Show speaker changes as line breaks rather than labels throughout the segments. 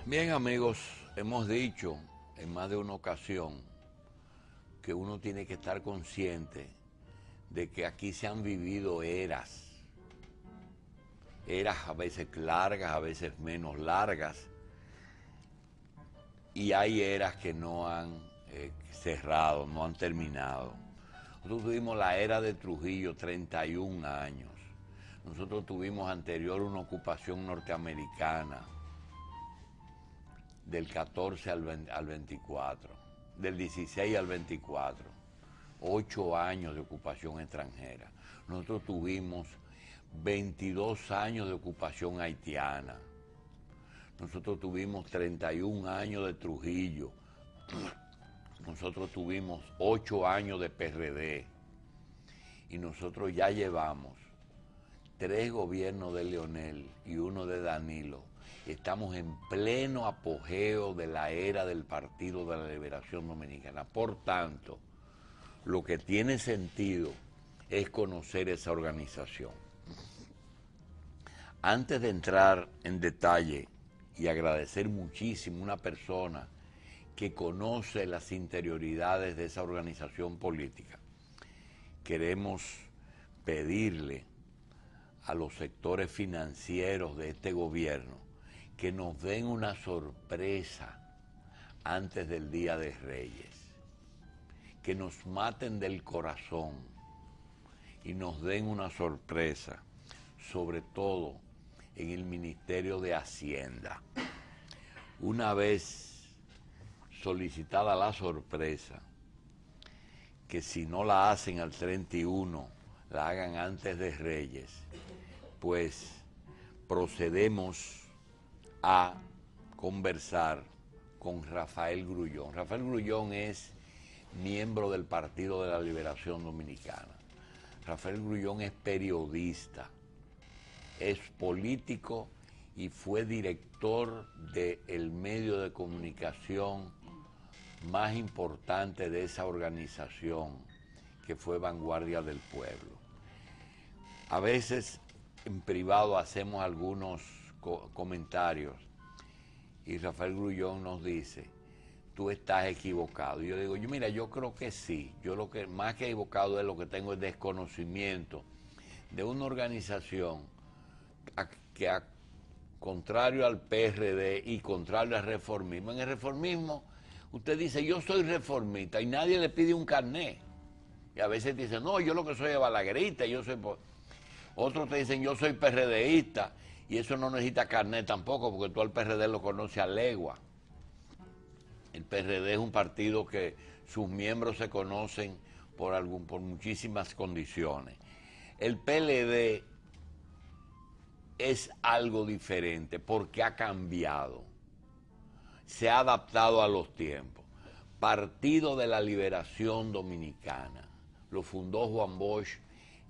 Bien, amigos, hemos dicho en más de una ocasión que uno tiene que estar consciente de que aquí se han vivido eras a veces largas, a veces menos largas, y hay eras que no han cerrado, no han terminado. Nosotros tuvimos la era de Trujillo, 31 años. Nosotros tuvimos anterior una ocupación norteamericana del 14 al 24, del 16 al 24, 8 años de ocupación extranjera. Nosotros tuvimos 22 años de ocupación haitiana. Nosotros tuvimos 31 años de Trujillo. Nosotros tuvimos 8 años de PRD. Y nosotros ya llevamos 3 gobiernos de Leonel y 1 de Danilo. Estamos en pleno apogeo de la era del Partido de la Liberación Dominicana. Por tanto, lo que tiene sentido es conocer esa organización. Antes de entrar en detalle y agradecer muchísimo a una persona que conoce las interioridades de esa organización política, queremos pedirle a los sectores financieros de este gobierno que nos den una sorpresa antes del Día de Reyes, que nos maten del corazón y nos den una sorpresa, sobre todo en el Ministerio de Hacienda. Una vez solicitada la sorpresa, que si no la hacen al 31, la hagan antes de Reyes, pues procedemos a conversar con Rafael Grullón. Rafael Grullón es miembro del Partido de la Liberación Dominicana. Rafael Grullón es periodista, es político y fue director del medio de comunicación más importante de esa organización, que fue Vanguardia del Pueblo. A veces en privado hacemos algunos comentarios y Rafael Grullón nos dice: tú estás equivocado. Y yo digo, mira, yo creo que sí. Yo lo que más que equivocado es lo que tengo es desconocimiento de una organización que contrario al PRD y contrario al reformismo. En el reformismo usted dice, yo soy reformista, y nadie le pide un carné. Y a veces dicen, no, yo lo que soy es balaguerista, yo soy... Otros te dicen, yo soy PRDista, y eso no necesita carné tampoco, porque tú al PRD lo conoces a legua. El PRD es un partido que sus miembros se conocen por muchísimas condiciones. El PLD es algo diferente porque ha cambiado, se ha adaptado a los tiempos. Partido de la Liberación Dominicana, lo fundó Juan Bosch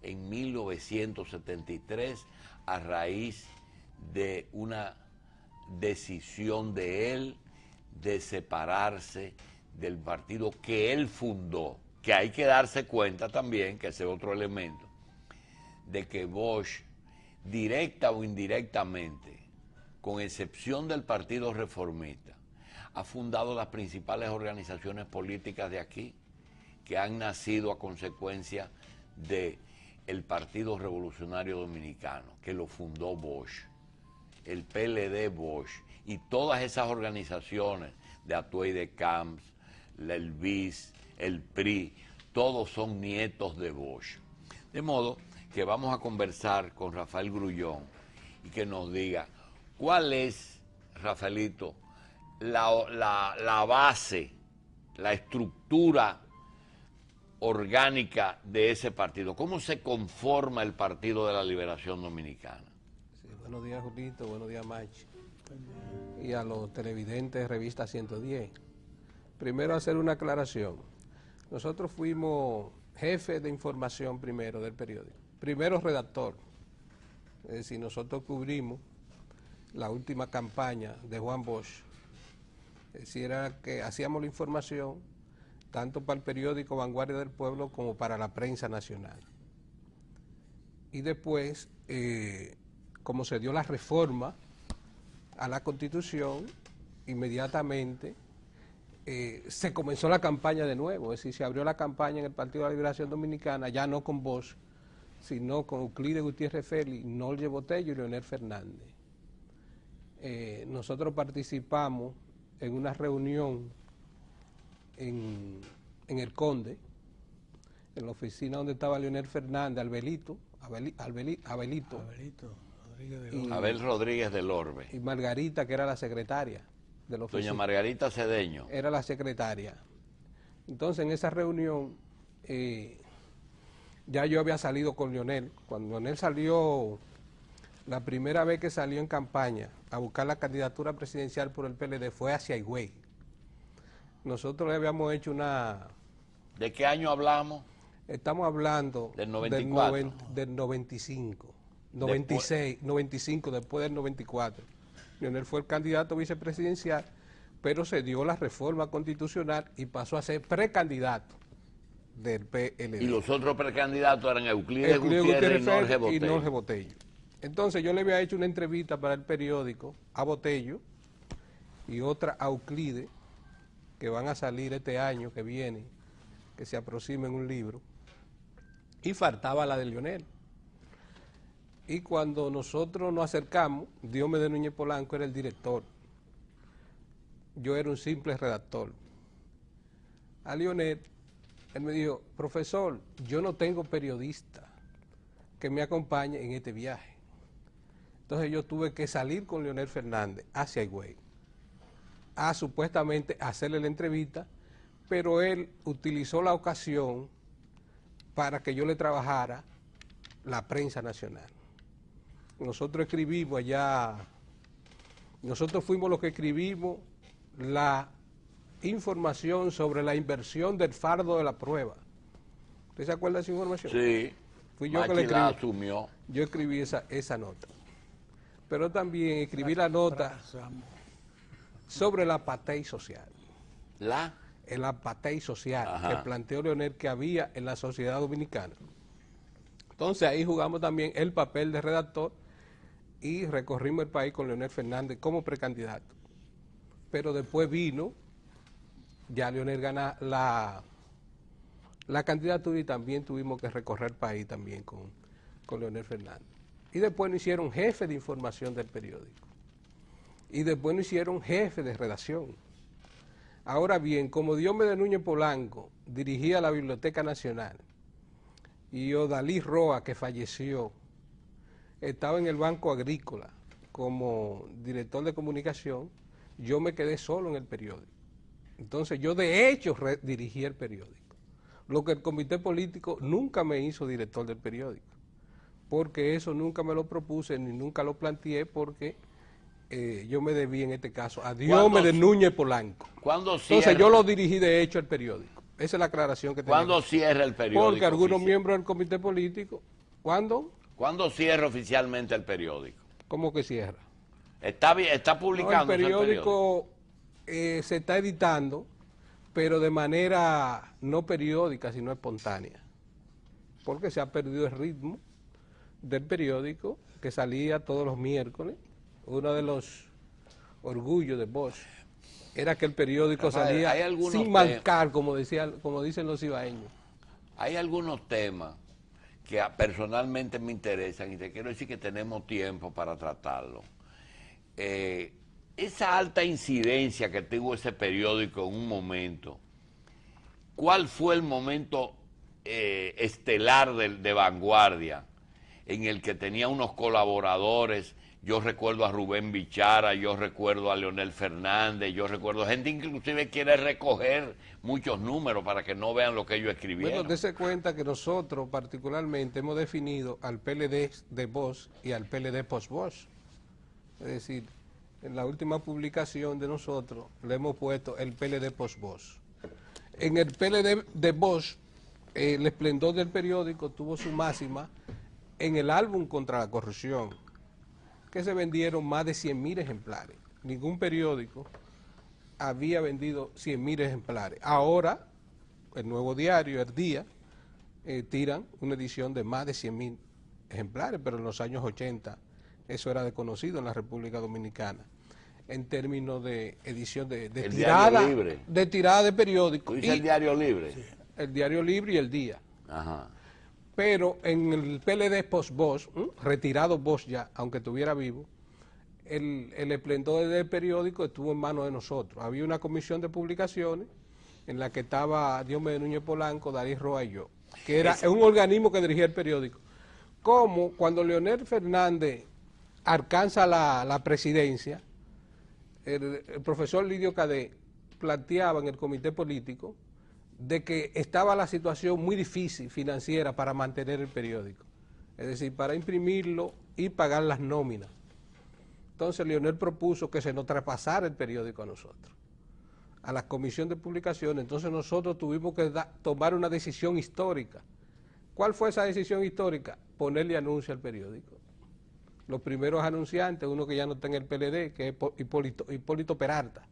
en 1973 a raíz de una decisión de él de separarse del partido que él fundó, que hay que darse cuenta también, que ese es otro elemento, de que Bosch, directa o indirectamente, con excepción del Partido Reformista, ha fundado las principales organizaciones políticas de aquí, que han nacido a consecuencia del Partido Revolucionario Dominicano, que lo fundó Bosch, el PLD Bosch, y todas esas organizaciones de Atuey de Camps, el BIS, el PRI, todos son nietos de Bosch. De modo que vamos a conversar con Rafael Grullón y que nos diga cuál es, Rafaelito, la base, la estructura orgánica de ese partido. ¿Cómo se conforma el Partido de la Liberación Dominicana?
Sí, buenos días, Julito, buenos días, Machi, y a los televidentes de Revista 110. Primero, hacer una aclaración. Nosotros fuimos jefe de información primero del periódico, primero redactor. Es decir, nosotros cubrimos la última campaña de Juan Bosch. Es decir, era que hacíamos la información tanto para el periódico Vanguardia del Pueblo como para la prensa nacional. Y después, como se dio la reforma a la Constitución, inmediatamente se comenzó la campaña de nuevo, es decir, se abrió la campaña en el Partido de la Liberación Dominicana, ya no con Bosch, sino con Euclides Gutiérrez Félix, Nolje Botello y Leonel Fernández. Nosotros participamos en una reunión en el Conde, en la oficina donde estaba Leonel Fernández, Abelito
Abel Rodríguez del Orbe
y Margarita, que era la secretaria de la oficina.
Doña Margarita Cedeño
era la secretaria. Entonces, en esa reunión, ya yo había salido con Leonel. Cuando Leonel salió, la primera vez que salió en campaña a buscar la candidatura presidencial por el PLD fue hacia Higüey. Nosotros le habíamos hecho una...
¿De qué año hablamos?
Estamos hablando
del 94.
Del 95, 96, 95, después del 94. Leonel fue el candidato vicepresidencial, pero se dio la reforma constitucional y pasó a ser precandidato del PLD.
Y los otros precandidatos eran Euclides Gutiérrez y Nolje
Botello. Entonces yo le había hecho una entrevista para el periódico a Botello y otra a Euclides, que van a salir este año que viene, que se aproxima en un libro, y faltaba la de Leonel. Y cuando nosotros nos acercamos, Diomedes Núñez Polanco era el director, yo era un simple redactor. A Leonel, él me dijo: profesor, yo no tengo periodista que me acompañe en este viaje. Entonces yo tuve que salir con Leonel Fernández hacia Higüey, a supuestamente hacerle la entrevista, pero él utilizó la ocasión para que yo le trabajara la prensa nacional. Nosotros escribimos allá, nosotros fuimos los que escribimos la información sobre la inversión del fardo de la prueba. ¿Usted se acuerda de esa información?
Sí.
Fui yo que le escribí.
Asumió.
Yo escribí esa nota. Pero también escribí la nota sobre el apartheid social. El apartheid social. Ajá. Que planteó Leonel que había en la sociedad dominicana. Entonces ahí jugamos también el papel de redactor y recorrimos el país con Leonel Fernández como precandidato. Pero después vino, ya Leonel gana la candidatura y también tuvimos que recorrer el país también con Leonel Fernández. Y después nos hicieron jefe de información del periódico. Y después nos hicieron jefe de redacción. Ahora bien, como Diomedes Núñez Polanco dirigía la Biblioteca Nacional y Odalí Roa, que falleció, estaba en el Banco Agrícola como director de comunicación, yo me quedé solo en el periódico. Entonces yo de hecho dirigí el periódico. Lo que el comité político nunca me hizo director del periódico, porque eso nunca me lo propuse ni nunca lo planteé, porque yo me debí en este caso a Diomedes Núñez Polanco. Entonces yo lo dirigí de hecho el periódico. Esa es la aclaración que tengo.
¿Cuándo cierra el periódico?
Porque algunos miembros del comité político, ¿cuándo?
¿Cuándo cierra oficialmente el periódico?
¿Cómo que cierra?
Está publicando.
No, el periódico se está editando, pero de manera no periódica, sino espontánea, porque se ha perdido el ritmo del periódico que salía todos los miércoles. Uno de los orgullos de Bosch era que el periódico salía sin marcar, como dicen los ibaeños.
Hay algunos temas que personalmente me interesan y te quiero decir que tenemos tiempo para tratarlo. Esa alta incidencia que tuvo ese periódico en un momento, ¿cuál fue el momento estelar de vanguardia en el que tenía unos colaboradores? Yo recuerdo a Rubén Bichara, yo recuerdo a Leonel Fernández, yo recuerdo gente inclusive quiere recoger muchos números para que no vean lo que ellos escribieron.
Bueno, dése cuenta que nosotros particularmente hemos definido al PLD de Bosch y al PLD post-Bosch. Es decir, en la última publicación de nosotros le hemos puesto el PLD post-Bosch. En el PLD de Bosch, el esplendor del periódico tuvo su máxima en el álbum contra la corrupción, que se vendieron más de 100.000 ejemplares. Ningún periódico había vendido 100.000 ejemplares. Ahora, el Nuevo Diario, El Día, tiran una edición de más de 100.000 ejemplares, pero en los años 80 eso era desconocido en la República Dominicana. en términos de edición de
El
tirada,
Diario Libre.
de tirada de periódico.
¿Tú dices el Diario Libre?
El Diario Libre y el Día.
Ajá.
Pero en el PLD post-Bosch, retirado Bosch ya, aunque estuviera vivo, el esplendor del periódico estuvo en manos de nosotros. Había una comisión de publicaciones en la que estaba Diomedes Núñez Polanco, Darío Roa y yo, que era un organismo que dirigía el periódico. Como cuando Leonel Fernández alcanza la presidencia, el profesor Lidio Cadet planteaba en el comité político de que estaba la situación muy difícil financiera para mantener el periódico, es decir, para imprimirlo y pagar las nóminas. Entonces Leonel propuso que se nos traspasara el periódico a nosotros, a la comisión de publicaciones. Entonces nosotros tuvimos que tomar una decisión histórica. ¿Cuál fue esa decisión histórica? Ponerle anuncio al periódico. Los primeros anunciantes, uno que ya no está en el PLD, que es Hipólito Peralta,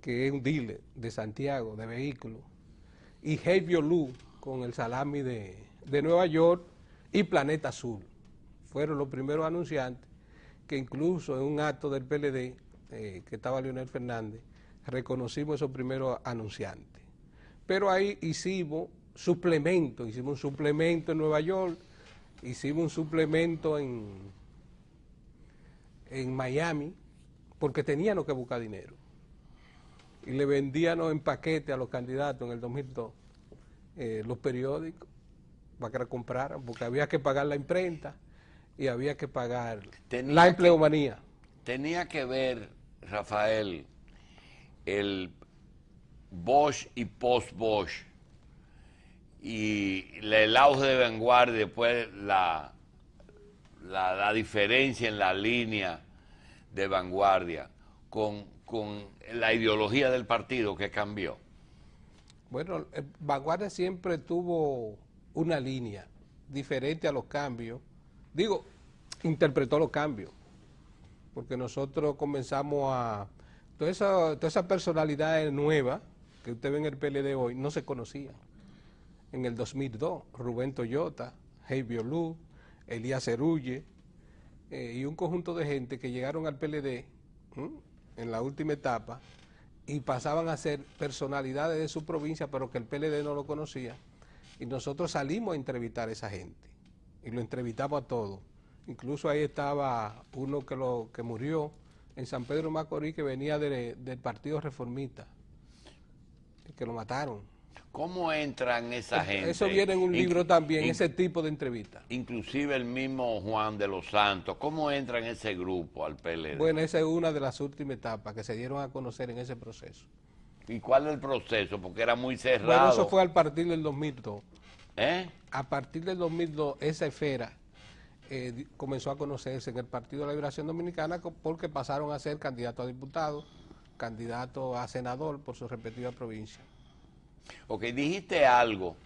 que es un dealer de Santiago, de vehículos, y Heibio Lu, con el salami de Nueva York, y Planeta Azul. Fueron los primeros anunciantes que incluso en un acto del PLD, que estaba Leonel Fernández, reconocimos esos primeros anunciantes. Pero ahí hicimos un suplemento en Nueva York, hicimos un suplemento en Miami, porque teníamos que buscar dinero. Y le vendíamos en paquete a los candidatos en el 2002 los periódicos para que la compraran, porque había que pagar la imprenta y había que pagar la empleomanía.
Tenía que ver, Rafael, el Bosch y post-Bosch y el auge de Vanguardia, después la diferencia en la línea de Vanguardia con la ideología del partido que cambió.
Bueno, Vanguardia siempre tuvo una línea diferente a los cambios. Digo, interpretó los cambios, porque nosotros comenzamos a... Todas esas personalidades nuevas que usted ve en el PLD hoy no se conocían. En el 2002, Rubén Toyota, Heibio Lu, Elías Cerulle, y un conjunto de gente que llegaron al PLD en la última etapa y pasaban a ser personalidades de su provincia, pero que el PLD no lo conocía. Y nosotros salimos a entrevistar a esa gente, y lo entrevistamos a todos. Incluso ahí estaba uno que murió en San Pedro Macorís, que venía del Partido Reformista, que lo mataron.
¿Cómo entran esa gente?
Eso viene en un libro también, ese tipo de entrevistas.
Inclusive el mismo Juan de los Santos, ¿cómo entra en ese grupo al PLD?
Bueno, esa es una de las últimas etapas que se dieron a conocer en ese proceso.
¿Y cuál es el proceso? Porque era muy cerrado.
Bueno, eso fue a partir del 2002.
¿Eh?
A partir del 2002, esa esfera comenzó a conocerse en el Partido de la Liberación Dominicana, porque pasaron a ser candidatos a diputados, candidatos a senador por su respectiva provincia.
Ok, dijiste algo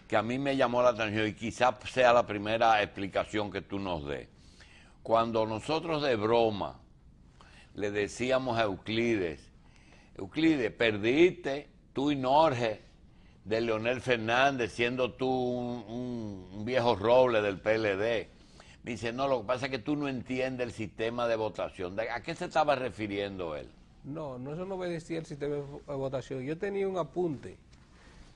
que a mí me llamó la atención y quizás sea la primera explicación que tú nos des. Cuando nosotros de broma le decíamos a Euclides, perdiste tú y Norge de Leonel Fernández, siendo tú un viejo roble del PLD. Me dice, no, lo que pasa es que tú no entiendes el sistema de votación. ¿A qué se estaba refiriendo él?
No, eso no obedecía el sistema de votación. Yo tenía un apunte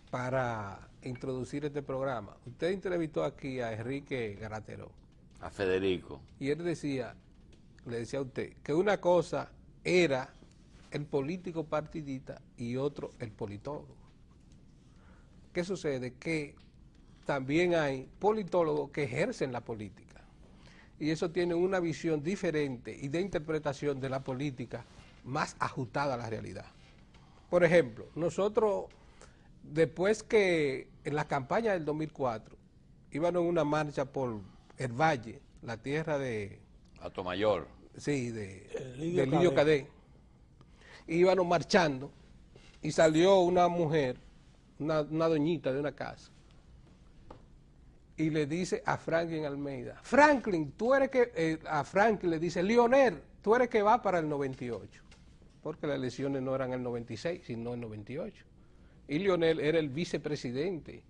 para introducir este programa. Usted entrevistó aquí a Enrique Garateró.
A Federico.
Y él le decía a usted, que una cosa era el político partidista y otro el politólogo. ¿Qué sucede? Que también hay politólogos que ejercen la política. Y eso tiene una visión diferente y de interpretación de la política más ajustada a la realidad. Por ejemplo, nosotros, después que en la campaña del 2004, íbamos en una marcha por el Valle, la tierra de...
Atomayor.
Sí, de Lidio Cadet. Íbamos marchando y salió una mujer, una doñita de una casa, y le dice a Franklin Almeida, Franklin, tú eres que... a Franklin le dice, Leonel, tú eres que va para el 98, porque las elecciones no eran el 96, sino el 98. Y Leonel era el vicepresidente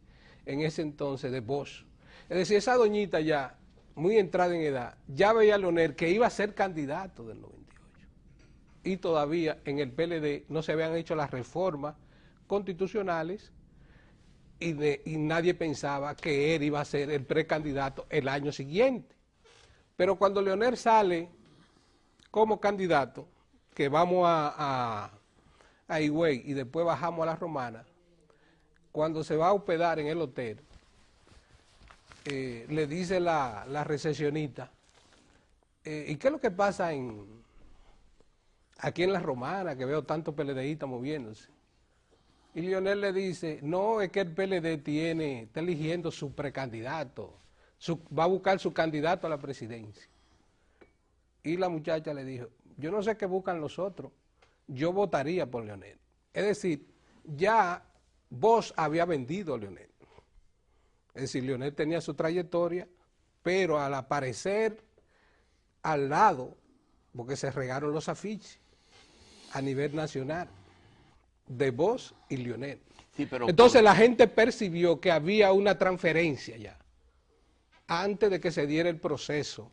en ese entonces de Bosch. Es decir, esa doñita ya, muy entrada en edad, ya veía a Leonel que iba a ser candidato del 98. y todavía en el PLD no se habían hecho las reformas constitucionales y nadie pensaba que él iba a ser el precandidato el año siguiente. Pero cuando Leonel sale como candidato, que vamos a Higüey y después bajamos a La Romana, cuando se va a hospedar en el hotel, le dice la recepcionista, ¿y qué es lo que pasa aquí en La Romana, que veo tantos PLDistas moviéndose? Y Leonel le dice, no, es que el PLD está eligiendo su precandidato, va a buscar su candidato a la presidencia. Y la muchacha le dijo, yo no sé qué buscan los otros, yo votaría por Leonel. Es decir, ya Bosch había vendido a Leonel. Es decir, Leonel tenía su trayectoria, pero al aparecer al lado, porque se regaron los afiches a nivel nacional, de Bosch y Leonel.
Sí, pero
entonces la gente percibió que había una transferencia ya, antes de que se diera el proceso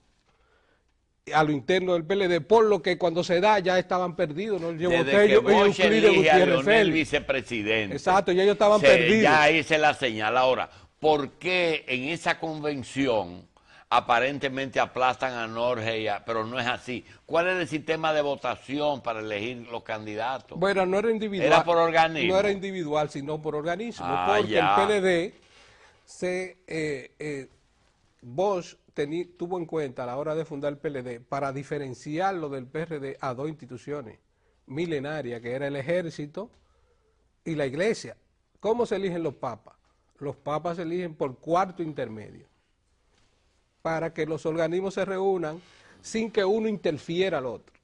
a lo interno del PLD, por lo que cuando se da ya estaban perdidos, ¿no?
Desde que Bosch elige a Leonel vicepresidente.
Exacto, ya ellos estaban perdidos.
Ya ahí se la señala. Ahora, ¿por qué en esa convención aparentemente aplastan a Norge, pero no es así? ¿Cuál es el sistema de votación para elegir los candidatos?
Bueno, no era individual.
Era por organismo.
No era individual, sino por organismo, porque
ya.
el PLD Bosch tuvo en cuenta a la hora de fundar el PLD para diferenciarlo del PRD a dos instituciones milenarias, que era el ejército y la iglesia. ¿Cómo se eligen los papas? Los papas se eligen por cuarto intermedio, para que los organismos se reúnan sin que uno interfiera al otro.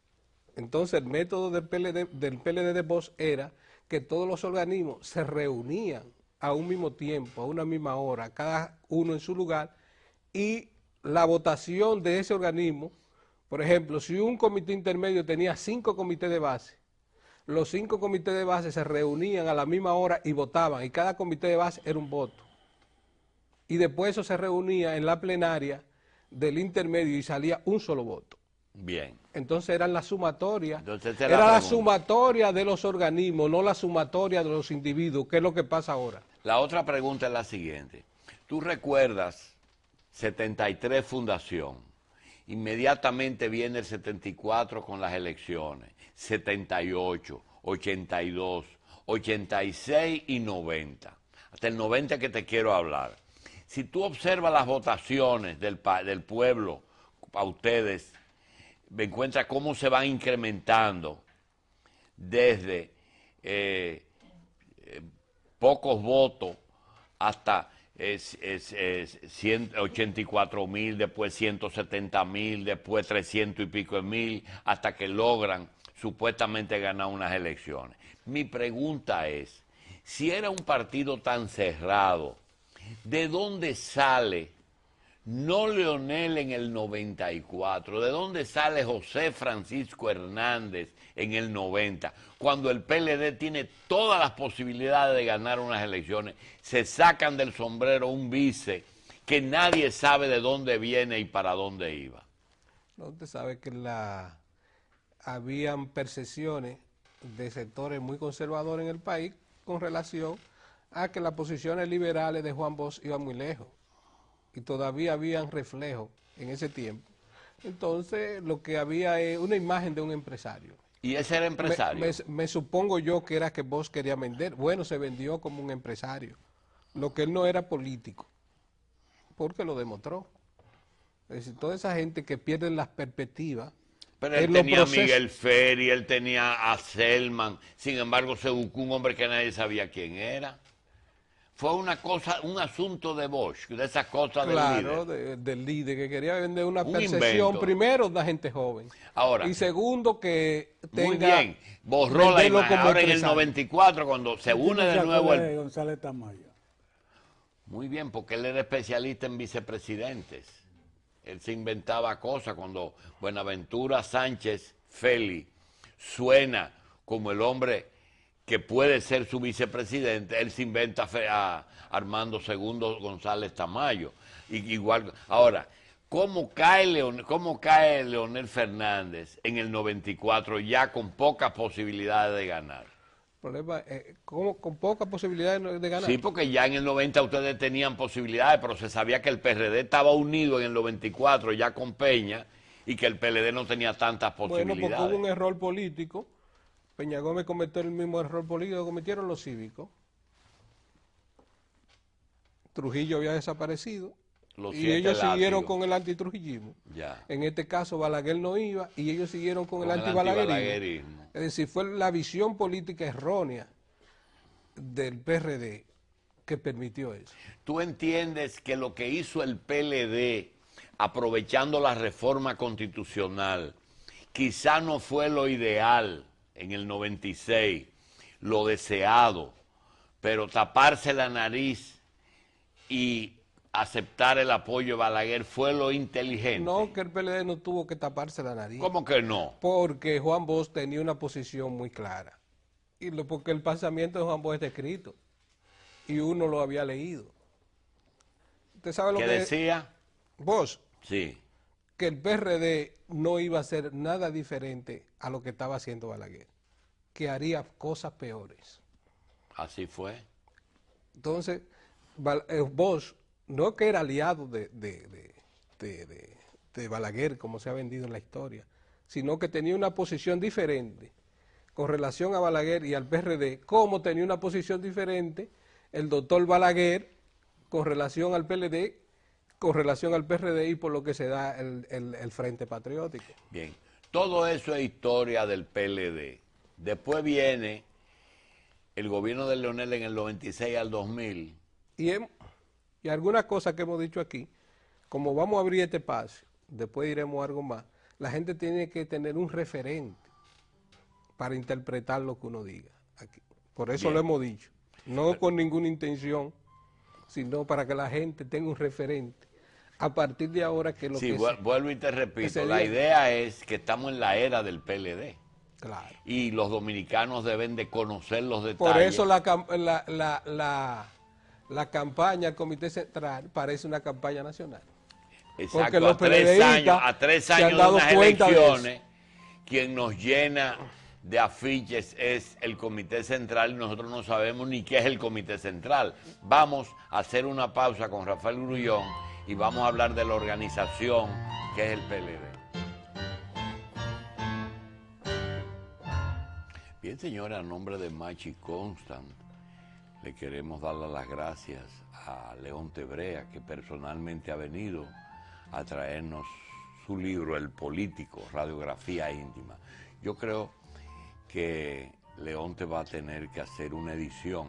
Entonces el método del PLD de Bosch era que todos los organismos se reunían a un mismo tiempo, a una misma hora, cada uno en su lugar, y la votación de ese organismo, por ejemplo, si un comité intermedio tenía 5 comités de base, los 5 comités de base se reunían a la misma hora y votaban, y cada comité de base era un voto. Y después eso se reunía en la plenaria del intermedio y salía un solo voto.
Bien.
Entonces eran las sumatorias,
era
la sumatoria de los organismos, no la sumatoria de los individuos, que es lo que pasa ahora.
La otra pregunta es la siguiente. ¿Tú recuerdas 73 fundación? Inmediatamente viene el 74 con las elecciones, 78, 82, 86 y 90. Hasta el 90 que te quiero hablar. Si tú observas las votaciones del pueblo a ustedes, me encuentras cómo se van incrementando desde pocos votos hasta 184.000, después 170.000, después 300 y pico de mil, hasta que logran supuestamente ganar unas elecciones. Mi pregunta es, si era un partido tan cerrado, ¿de dónde sale no Leonel en el 94? ¿De dónde sale José Francisco Hernández en el 90? Cuando el PLD tiene todas las posibilidades de ganar unas elecciones, se sacan del sombrero un vice que nadie sabe de dónde viene y para dónde iba.
No, usted sabe que habían percepciones de sectores muy conservadores en el país con relación a que las posiciones liberales de Juan Bosch iban muy lejos y todavía habían reflejos en ese tiempo. Entonces lo que había es una imagen de un empresario.
¿Y ese era empresario?
Me supongo yo que era que Bosch quería vender. Bueno, se vendió como un empresario. Lo que él no era político, porque lo demostró. Es decir, toda esa gente que pierde las perspectivas.
Pero él tenía a Miguel Ferri, él tenía a Selman, sin embargo se buscó un hombre que nadie sabía quién era. Fue una cosa, un asunto de Bosch, de esas cosas del líder.
Claro, del líder, que quería vender una percepción, primero, de gente joven.
Ahora,
y segundo, que tenga...
Muy bien, borró la imagen. Ahora en el 94, cuando se une de nuevo el...
González Tamayo.
Muy bien, porque él era especialista en vicepresidentes. Él se inventaba cosas. Cuando Buenaventura Sánchez Feli suena como el hombre que puede ser su vicepresidente, él se inventa a Armando II González Tamayo. Igual, ahora, cómo cae Leonel Fernández en el 94 ya con pocas posibilidades de ganar?
El problema ¿cómo, con pocas posibilidades de ganar?
Sí, porque ya en el 90 ustedes tenían posibilidades, pero se sabía que el PRD estaba unido en el 94 ya con Peña y que el PLD no tenía tantas posibilidades.
Bueno, porque hubo un error político. Peña Gómez cometió el mismo error político que cometieron los cívicos. Trujillo había desaparecido y ellos siguieron con el antitrujillismo.
Ya.
En este caso Balaguer no iba y ellos siguieron con el antibalaguerismo. Es decir, fue la visión política errónea del PRD que permitió eso.
¿Tú entiendes que lo que hizo el PLD, aprovechando la reforma constitucional, quizá no fue lo ideal en el 96, lo deseado, pero taparse la nariz y aceptar el apoyo de Balaguer fue lo inteligente?
No, que el PLD no tuvo que taparse la nariz.
¿Cómo que no?
Porque Juan Bosch tenía una posición muy clara. Porque el pensamiento de Juan Bosch está escrito. Y uno lo había leído. ¿Usted sabe lo
que decía?
Bosch.
Sí.
Que el PRD no iba a hacer nada diferente a lo que estaba haciendo Balaguer. Que haría cosas peores.
Así fue.
Entonces, Bosch no que era aliado de Balaguer, como se ha vendido en la historia, sino que tenía una posición diferente con relación a Balaguer y al PRD, como tenía una posición diferente el doctor Balaguer con relación al PLD, con relación al PRD y por lo que se da el Frente Patriótico.
Bien, todo eso es historia del PLD. Después viene el gobierno de Leonel en el 96 al 2000.
Y algunas cosas que hemos dicho aquí, como vamos a abrir este espacio, después diremos algo más, la gente tiene que tener un referente para interpretar lo que uno diga aquí. Por eso lo hemos dicho, no con ninguna intención, sino para que la gente tenga un referente. A partir de ahora que lo que
vuelvo y te repito, la idea es que estamos en la era del PLD.
Claro.
Y los dominicanos deben de conocer los detalles.
Por eso la campaña del Comité Central parece una campaña nacional.
Exacto,
porque los
a tres años de unas elecciones, quien nos llena de afiches es el Comité Central y nosotros no sabemos ni qué es el Comité Central. Vamos a hacer una pausa con Rafael Grullón y vamos a hablar de la organización que es el PLD. Bien, señora, a nombre de Machi Constant, le queremos dar las gracias a Leonte Brea, que personalmente ha venido a traernos su libro, El Político, Radiografía Íntima. Yo creo que Leonte va a tener que hacer una edición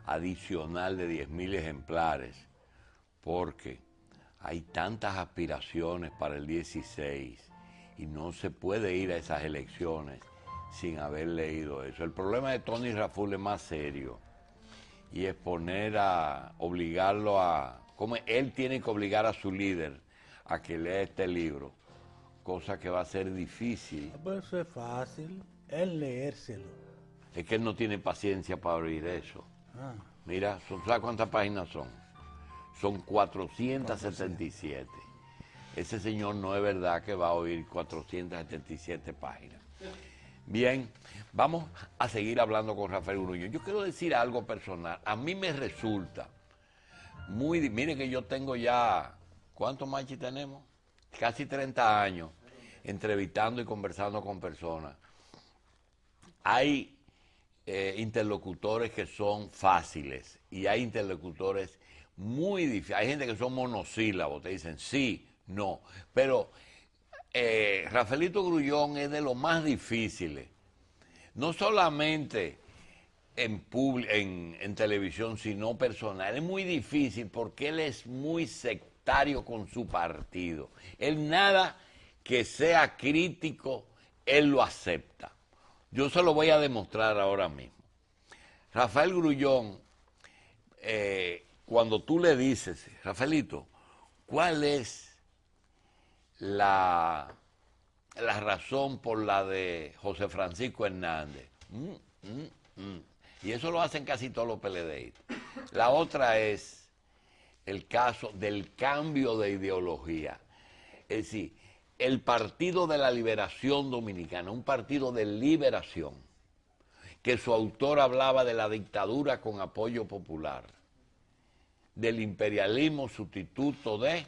adicional de 10.000 ejemplares, porque hay tantas aspiraciones para el 16 y no se puede ir a esas elecciones sin haber leído eso. El problema de Tony Raful es más serio y es obligarlo a, como él tiene que obligar a su líder a que lea este libro, cosa que va a ser difícil.
Pero eso es fácil, es leérselo.
Es que él no tiene paciencia para oír eso. Mira, ¿sabes cuántas páginas son? Son 477. Ese señor no es verdad que va a oír 477 páginas. Bien, vamos a seguir hablando con Rafael Grullón. Yo quiero decir algo personal. A mí me resulta muy... Mire que yo tengo ya... ¿Cuántos Machi tenemos? Casi 30 años entrevistando y conversando con personas. Hay interlocutores que son fáciles y hay interlocutores muy difíciles. Hay gente que son monosílabos, te dicen sí, no. Pero Rafaelito Grullón es de los más difíciles. No solamente en televisión, sino personal. Es muy difícil porque él es muy sectario con su partido. Él nada que sea crítico, él lo acepta. Yo se lo voy a demostrar ahora mismo. Rafael Grullón, cuando tú le dices, Rafaelito, ¿cuál es la razón por la de José Francisco Hernández? Y eso lo hacen casi todos los PLDistas. La otra es el caso del cambio de ideología. Es decir, el Partido de la Liberación Dominicana, un partido de liberación, que su autor hablaba de la dictadura con apoyo popular, del imperialismo sustituto de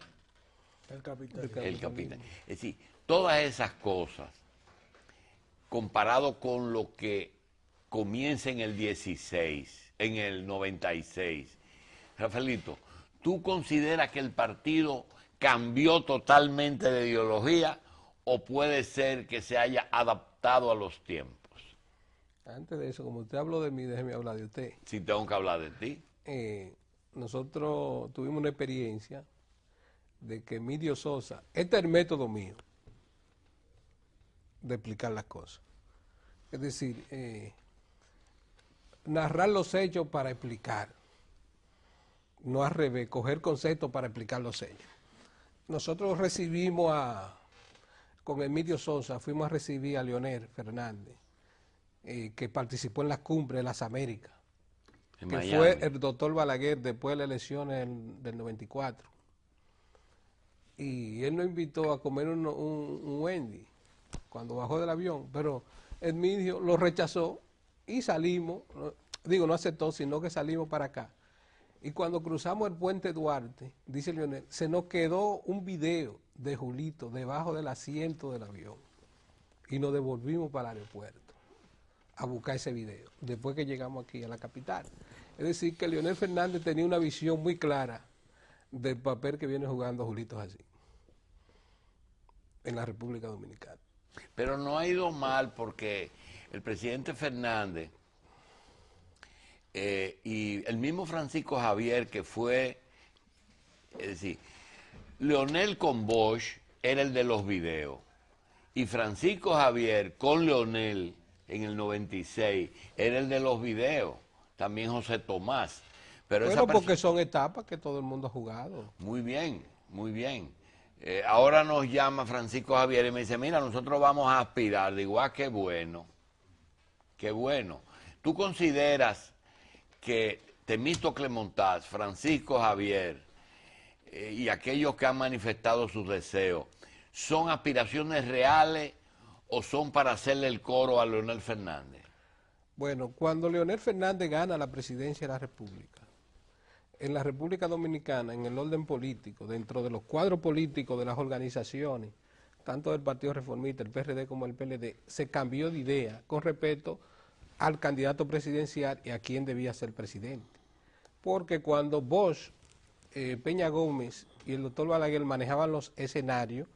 El capitalismo.
el capital. Es decir, todas esas cosas, comparado con lo que comienza en el 16, en el 96. Rafaelito, ¿tú consideras que el partido cambió totalmente de ideología o puede ser que se haya adaptado a los tiempos?
Antes de eso, como usted habló de mí, déjeme hablar de usted.
Si tengo que hablar de ti.
Nosotros tuvimos una experiencia de que Emilio Sosa, este es el método mío de explicar las cosas. Es decir, narrar los hechos para explicar, no al revés, coger conceptos para explicar los hechos. Nosotros recibimos con Emilio Sosa, fuimos a recibir a Leonel Fernández, que participó en la cumbre de las Américas,
En
que
Miami.
fue el doctor Balaguer después de las elecciones del 94. Y él nos invitó a comer un Wendy cuando bajó del avión, pero Emilio lo rechazó y salimos, no aceptó, sino que salimos para acá. Y cuando cruzamos el puente Duarte, dice Leonel, se nos quedó un video de Julito debajo del asiento del avión y nos devolvimos para el aeropuerto a buscar ese video, después que llegamos aquí a la capital. Es decir, que Leonel Fernández tenía una visión muy clara del papel que viene jugando Julito así en la República Dominicana.
Pero no ha ido mal porque el presidente Fernández y el mismo Francisco Javier, que fue, es decir, Leonel con Bosch era el de los videos y Francisco Javier con Leonel en el 96 era el de los videos, también José Tomás. Pero
porque son etapas que todo el mundo ha jugado.
Muy bien, muy bien. Ahora nos llama Francisco Javier y me dice, mira, nosotros vamos a aspirar. Digo, qué bueno, qué bueno. ¿Tú consideras que Temístocle Montaz, Francisco Javier y aquellos que han manifestado sus deseos son aspiraciones reales o son para hacerle el coro a Leonel Fernández?
Bueno, cuando Leonel Fernández gana la presidencia de la República, en la República Dominicana, en el orden político, dentro de los cuadros políticos de las organizaciones, tanto del Partido Reformista, el PRD como el PLD, se cambió de idea con respecto al candidato presidencial y a quién debía ser presidente. Porque cuando Bosch, Peña Gómez y el doctor Balaguer manejaban los escenarios,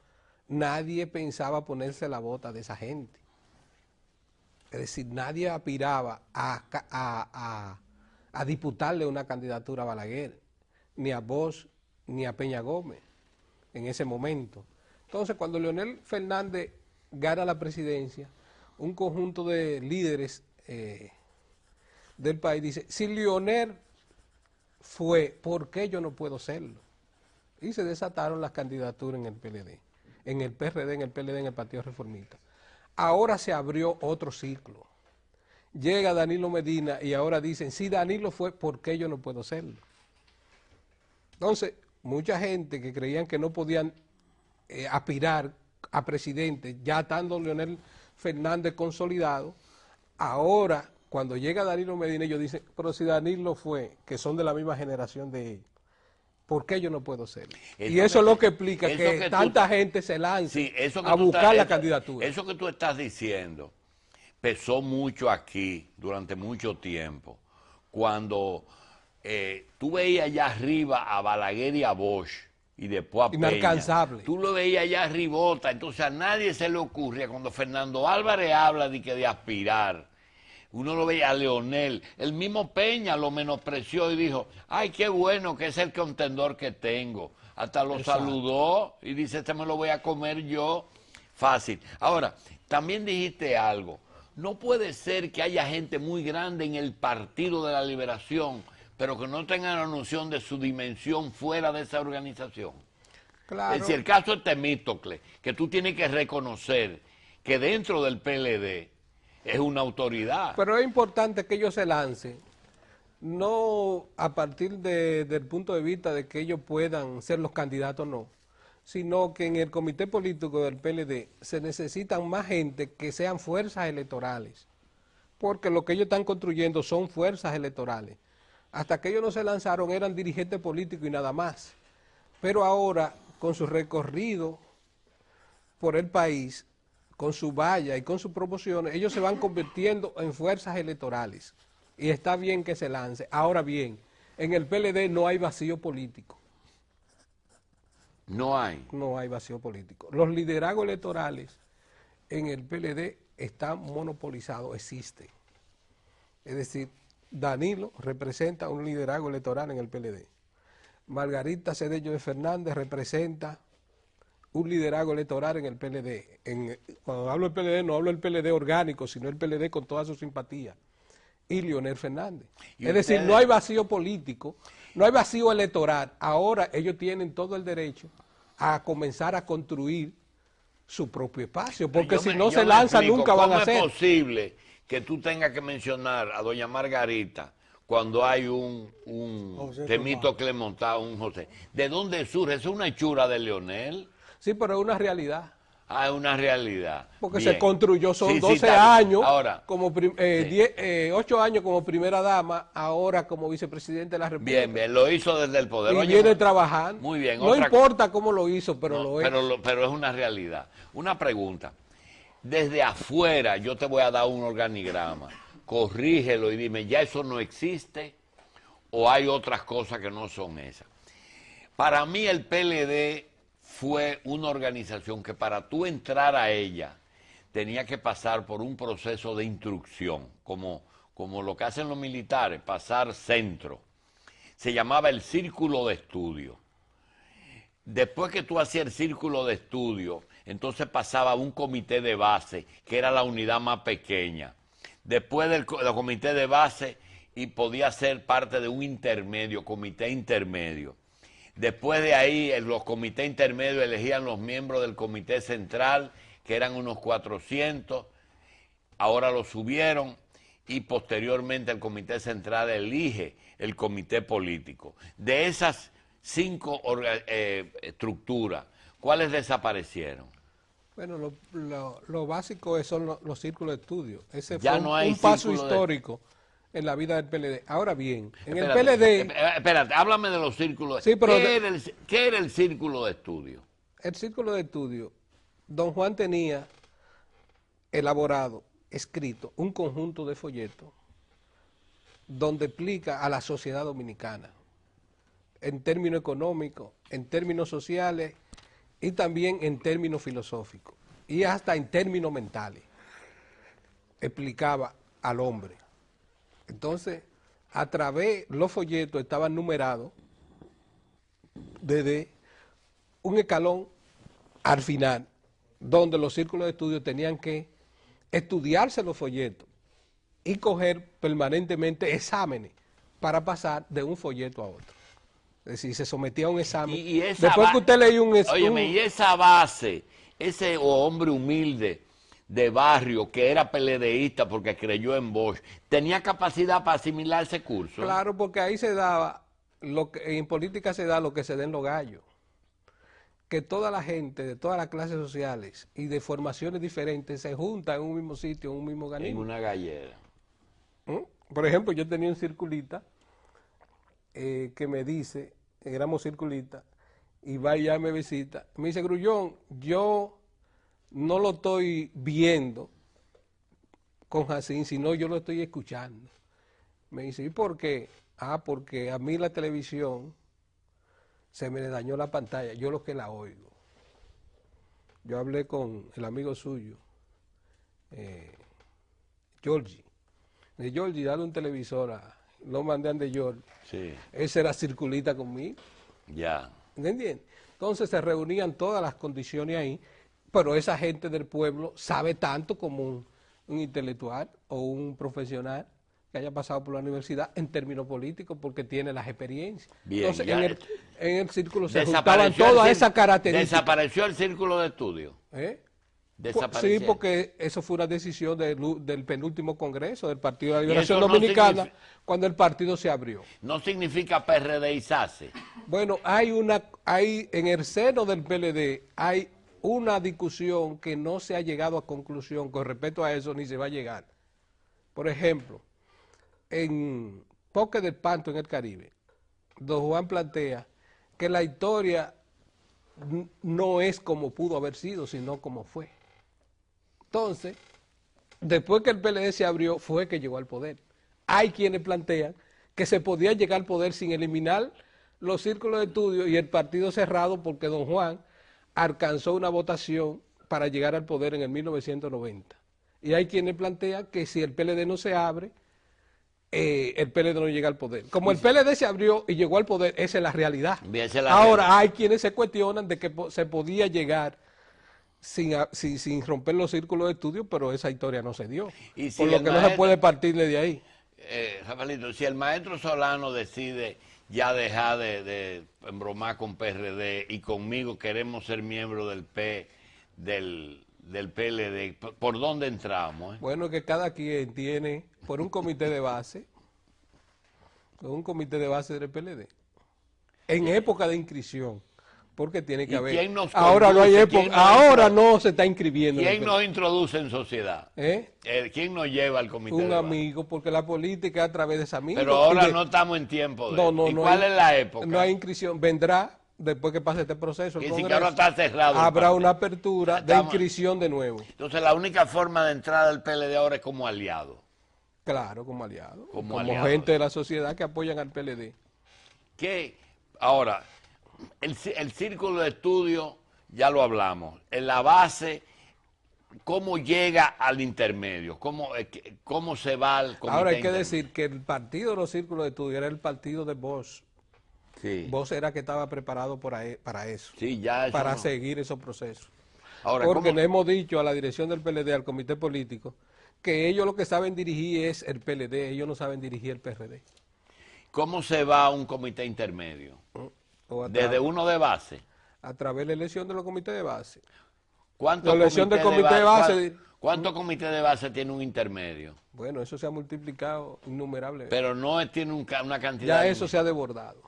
nadie pensaba ponerse la bota de esa gente. Es decir, nadie aspiraba a disputarle una candidatura a Balaguer, ni a Bosch, ni a Peña Gómez, en ese momento. Entonces, cuando Leonel Fernández gana la presidencia, un conjunto de líderes del país dice, si Leonel fue, ¿por qué yo no puedo serlo? Y se desataron las candidaturas en el PLD, en el PRD, en el PLD, en el Partido Reformista. Ahora se abrió otro ciclo. Llega Danilo Medina y ahora dicen, si Danilo fue, ¿por qué yo no puedo serlo? Entonces, mucha gente que creían que no podían aspirar a presidente, ya estando Leonel Fernández consolidado, ahora, cuando llega Danilo Medina, ellos dicen, pero si Danilo fue, que son de la misma generación de él, ¿por qué yo no puedo serlo? Y eso es lo que explica que tanta gente se lance a buscar la candidatura.
Eso que tú estás diciendo pesó mucho aquí durante mucho tiempo, cuando tú veías allá arriba a Balaguer y a Bosch, y después a Peña.
Inalcanzable.
Tú lo veías allá arribota, entonces a nadie se le ocurría, cuando Fernando Álvarez habla de aspirar, uno lo veía a Leonel, el mismo Peña lo menospreció y dijo, ay, qué bueno que es el contendor que tengo. Hasta lo saludó y dice, este me lo voy a comer yo, fácil. Ahora, también dijiste algo, no puede ser que haya gente muy grande en el Partido de la Liberación, pero que no tengan la noción de su dimensión fuera de esa organización.
Claro.
Es decir, el caso de Temístocle, que tú tienes que reconocer que dentro del PLD es una autoridad.
Pero es importante que ellos se lancen no a partir del punto de vista de que ellos puedan ser los candidatos, no, sino que en el comité político del PLD se necesitan más gente que sean fuerzas electorales, porque lo que ellos están construyendo son fuerzas electorales. Hasta que ellos no se lanzaron eran dirigentes políticos y nada más, pero ahora con su recorrido por el país, con su valla y con sus promociones, ellos se van convirtiendo en fuerzas electorales. Y está bien que se lance. Ahora bien, en el PLD no hay vacío político.
No hay.
No hay vacío político. Los liderazgos electorales en el PLD están monopolizados, existen. Es decir, Danilo representa un liderazgo electoral en el PLD. Margarita Cedeño de Fernández representa un liderazgo electoral en el PLD. Cuando hablo del PLD, no hablo del PLD orgánico, sino el PLD con toda su simpatía. Y Leonel Fernández. Es decir, no hay vacío político, no hay vacío electoral. Ahora ellos tienen todo el derecho a comenzar a construir su propio espacio, porque si no se lanzan nunca van a hacer.
¿Cómo es posible que tú tengas que mencionar a doña Margarita cuando hay un temito que le montaba un José? ¿De dónde surge? ¿Es una hechura de Leonel?
Sí, pero es una realidad.
Ah, es una realidad.
Porque
bien.
Se construyó, son
sí,
12 años,
ahora,
como 8 años como primera dama, ahora como vicepresidente de la República.
Bien, bien, lo hizo desde el poder.
Y
Oye,
viene trabajando.
Muy bien.
No importa cómo lo hizo, pero
no,
lo es.
Pero es una realidad. Una pregunta. Desde afuera yo te voy a dar un organigrama. Corrígelo y dime, ¿ya eso no existe? ¿O hay otras cosas que no son esas? Para mí el PLD fue una organización que para tú entrar a ella tenía que pasar por un proceso de instrucción, como lo que hacen los militares, pasar centro. Se llamaba el círculo de estudio. Después que tú hacías el círculo de estudio, entonces pasaba a un comité de base, que era la unidad más pequeña. Después del comité de base, y podía ser parte de un intermedio, comité intermedio. Después de ahí, los comités intermedios elegían los miembros del comité central, que eran unos 400, ahora lo subieron, y posteriormente el comité central elige el comité político. De esas 5 estructuras, ¿cuáles desaparecieron?
Bueno, lo básico son los círculos de estudio. Ese
Ya
fue
no hay
un paso histórico en la vida del PLD. Ahora bien, en el
Espérate,
PLD...
Espérate, háblame de los círculos.
Sí, pero
¿Qué era el círculo de estudio?
El círculo de estudio, don Juan tenía elaborado, escrito, un conjunto de folletos donde explica a la sociedad dominicana, en términos económicos, en términos sociales y también en términos filosóficos y hasta en términos mentales. Explicaba al hombre. Entonces, a través, los folletos estaban numerados desde un escalón al final, donde los círculos de estudio tenían que estudiarse los folletos y coger permanentemente exámenes para pasar de un folleto a otro. Es decir, se sometía a un examen. Después que usted leía
y esa base, ese hombre humilde de barrio que era PLDista porque creyó en Bosch, ¿tenía capacidad para asimilar ese curso?
Claro, porque ahí se daba, en política se da lo que se da en los gallos. Que toda la gente de todas las clases sociales y de formaciones diferentes se juntan en un mismo sitio, en un mismo organismo.
En una gallera.
Por ejemplo, yo tenía un circulita que me dice, éramos circulitas, y va y ya me visita, me dice, Grullón, yo no lo estoy viendo con Jacín, sino yo lo estoy escuchando. Me dice, ¿y por qué? Ah, porque a mí la televisión se me dañó la pantalla, yo lo que la oigo. Yo hablé con el amigo suyo, Georgie. De Georgie, dale un televisor, lo mandé a de Georgie.
Sí.
Ese era circulita conmigo.
Ya.
¿Entiendes? Entonces se reunían todas las condiciones ahí, pero esa gente del pueblo sabe tanto como un intelectual o un profesional que haya pasado por la universidad en términos políticos porque tiene las experiencias.
Bien,
entonces en el círculo se
desapareció
juntaban todas esas características.
¿Desapareció el círculo de estudio? desaparecieron.
Sí, porque eso fue una decisión del penúltimo Congreso del Partido de la Liberación
eso no
Dominicana,
significa,
cuando el partido se abrió.
no significa PRDizarse.
Bueno, hay en el seno del PLD hay una discusión que no se ha llegado a conclusión con respecto a eso, ni se va a llegar. Por ejemplo, en Poque del Panto en el Caribe, don Juan plantea que la historia no es como pudo haber sido, sino como fue. Entonces, después que el PLD se abrió, fue que llegó al poder. Hay quienes plantean que se podía llegar al poder sin eliminar los círculos de estudio y el partido cerrado, porque don Juan alcanzó una votación para llegar al poder en el 1990. Y hay quienes plantean que si el PLD no se abre, el PLD no llega al poder. Como el PLD se abrió y llegó al poder, esa es la realidad. Ahora, hay quienes se cuestionan de que se podía llegar sin romper los círculos de estudio, pero esa historia no se dio.
Y si
por lo que no se puede partir de ahí.
Rafaelito, si el maestro Solano decide ya dejar de embromar con PRD y conmigo queremos ser miembros del PLD, ¿por dónde entramos?
Bueno, que cada quien tiene por un comité de base del PLD, en época de inscripción, porque tiene que haber. Ahora no hay época, ahora no se está inscribiendo.
¿Quién nos introduce en sociedad? ¿Quién nos lleva al comité de base?
Un amigo, porque la política a través de ese amigo.
Pero ahora no estamos en tiempo de eso. ¿Y cuál es la época?
No hay inscripción, vendrá después que pase este proceso.
Y si que ahora está cerrado.
Habrá una apertura de inscripción de nuevo.
Entonces la única forma de entrar al PLD ahora es como aliado.
Claro, como aliado. Como
aliado.
Gente de la sociedad que apoyan al PLD.
¿Qué? Ahora, el círculo de estudio, ya lo hablamos. En la base, ¿cómo llega al intermedio? ¿Cómo se va al comité?
Ahora hay que decir que el partido de los círculos de estudio era el partido de Bosch.
Sí.
Bosch era que estaba preparado para eso.
Sí, ya eso
para
no.
seguir esos procesos.
Ahora,
porque le hemos dicho a la dirección del PLD, al comité político, que ellos lo que saben dirigir es el PLD, ellos no saben dirigir el PRD.
¿Cómo se va a un comité intermedio? Desde uno de base.
A través de la elección de los comités de base.
¿Cuántos comités de base tiene un intermedio?
Bueno, eso se ha multiplicado innumerables.
Pero no tiene una cantidad.
Ya eso se ha desbordado.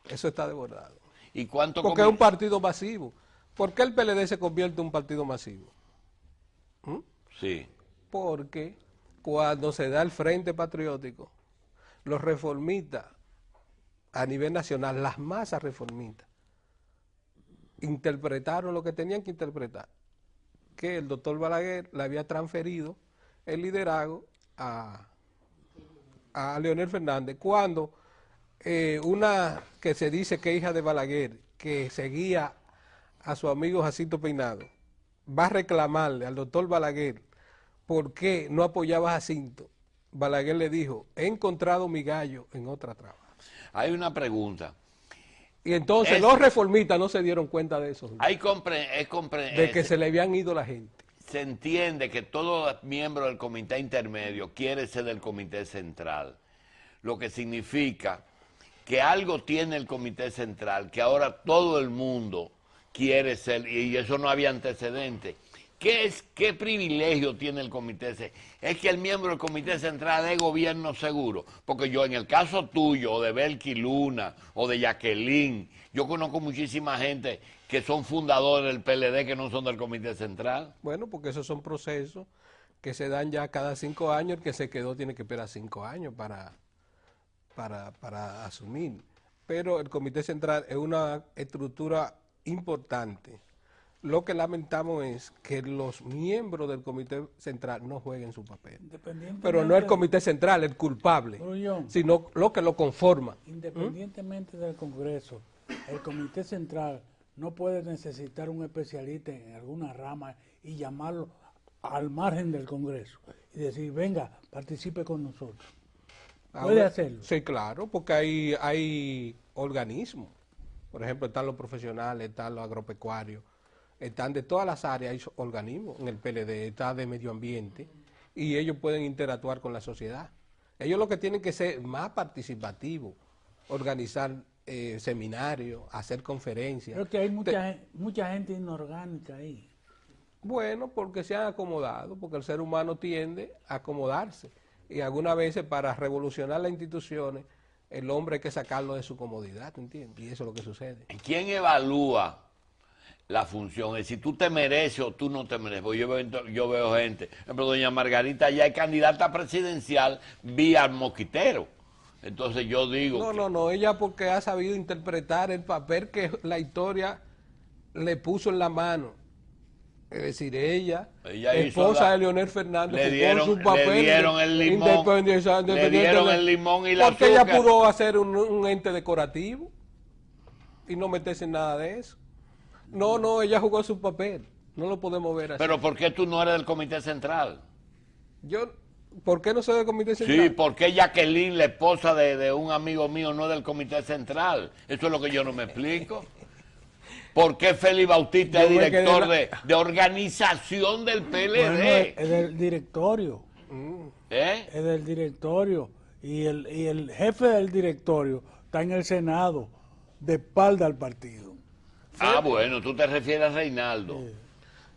Eso está desbordado.
¿Y cuánto?
Porque es un partido masivo. ¿Por qué el PLD se convierte en un partido masivo?
Sí.
Porque cuando se da el Frente Patriótico, los reformistas a nivel nacional, las masas reformistas, interpretaron lo que tenían que interpretar, que el doctor Balaguer le había transferido el liderazgo a Leonel Fernández, cuando una que se dice que es hija de Balaguer, que seguía a su amigo Jacinto Peinado, va a reclamarle al doctor Balaguer por qué no apoyaba a Jacinto. Balaguer le dijo, he encontrado mi gallo en otra traba.
Hay una pregunta.
Y entonces los reformistas no se dieron cuenta de eso.
De
que se le habían ido la gente.
Se entiende que todo miembro del comité intermedio quiere ser del comité central, lo que significa que algo tiene el comité central, que ahora todo el mundo quiere ser, y eso no había antecedentes. ¿Qué privilegio tiene el comité central? Es que el miembro del comité central es gobierno seguro, porque yo en el caso tuyo, o de Belki Luna, o de Jacqueline, yo conozco muchísima gente que son fundadores del PLD que no son del comité central.
Bueno, porque esos son procesos que se dan ya cada 5 años, el que se quedó tiene que esperar 5 años para asumir. Pero el comité central es una estructura importante. Lo que lamentamos es que los miembros del comité central no jueguen su papel. Pero no el comité central, el culpable, sino lo que lo conforma.
Independientemente del Congreso, el comité central no puede necesitar un especialista en alguna rama y llamarlo al margen del Congreso y decir, venga, participe con nosotros. ¿Puede hacerlo?
Sí, claro, porque hay organismos. Por ejemplo, están los profesionales, están los agropecuarios, están de todas las áreas, hay organismos en el PLD, está de medio ambiente, y ellos pueden interactuar con la sociedad. Ellos lo que tienen que ser más participativos, organizar seminarios, hacer conferencias.
Creo que hay mucha gente inorgánica ahí.
Bueno, porque se han acomodado, porque el ser humano tiende a acomodarse. Y algunas veces para revolucionar las instituciones, el hombre hay que sacarlo de su comodidad, ¿entiendes? Y eso es lo que sucede.
¿Quién evalúa la función? Es si tú te mereces o tú no te mereces. Porque yo veo gente, por ejemplo, doña Margarita ya es candidata presidencial vía mosquitero. Entonces yo digo...
No, ella porque ha sabido interpretar el papel que la historia le puso en la mano. Es decir, ella esposa de Leonel Fernández,
jugó su papel, le dieron el limón,
le dieron el limón y la porque ella pudo hacer un ente decorativo y no meterse en nada de eso. No, ella jugó su papel, no lo podemos ver así.
Pero ¿por qué tú no eres del Comité Central?
¿Por qué no soy del Comité Central?
Sí, porque Jacqueline, la esposa de un amigo mío, no es del Comité Central. Eso es lo que yo no me explico. ¿Por qué Félix Bautista es director de organización del PLD? Bueno,
es del directorio. Es del directorio. Y el jefe del directorio está en el Senado, de espalda al partido.
Ah, bueno, tú te refieres a Reinaldo.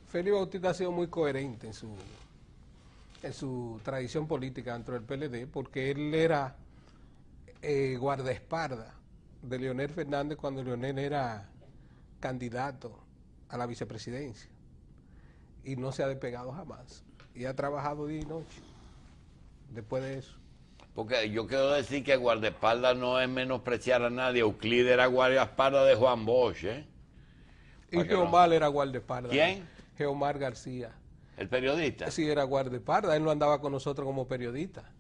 Félix Bautista ha sido muy coherente en su tradición política dentro del PLD, porque él era guardaespaldas de Leonel Fernández cuando Leonel era candidato a la vicepresidencia y no se ha despegado jamás y ha trabajado día y noche después de eso.
Porque yo quiero decir que guardaespaldas no es menospreciar a nadie. Euclides era guardaespaldas de Juan Bosch,
y Geomar era guardaespaldas.
¿Quién?
Geomar García.
¿El periodista?
Sí, era guardaespaldas. Él no andaba con nosotros como periodista.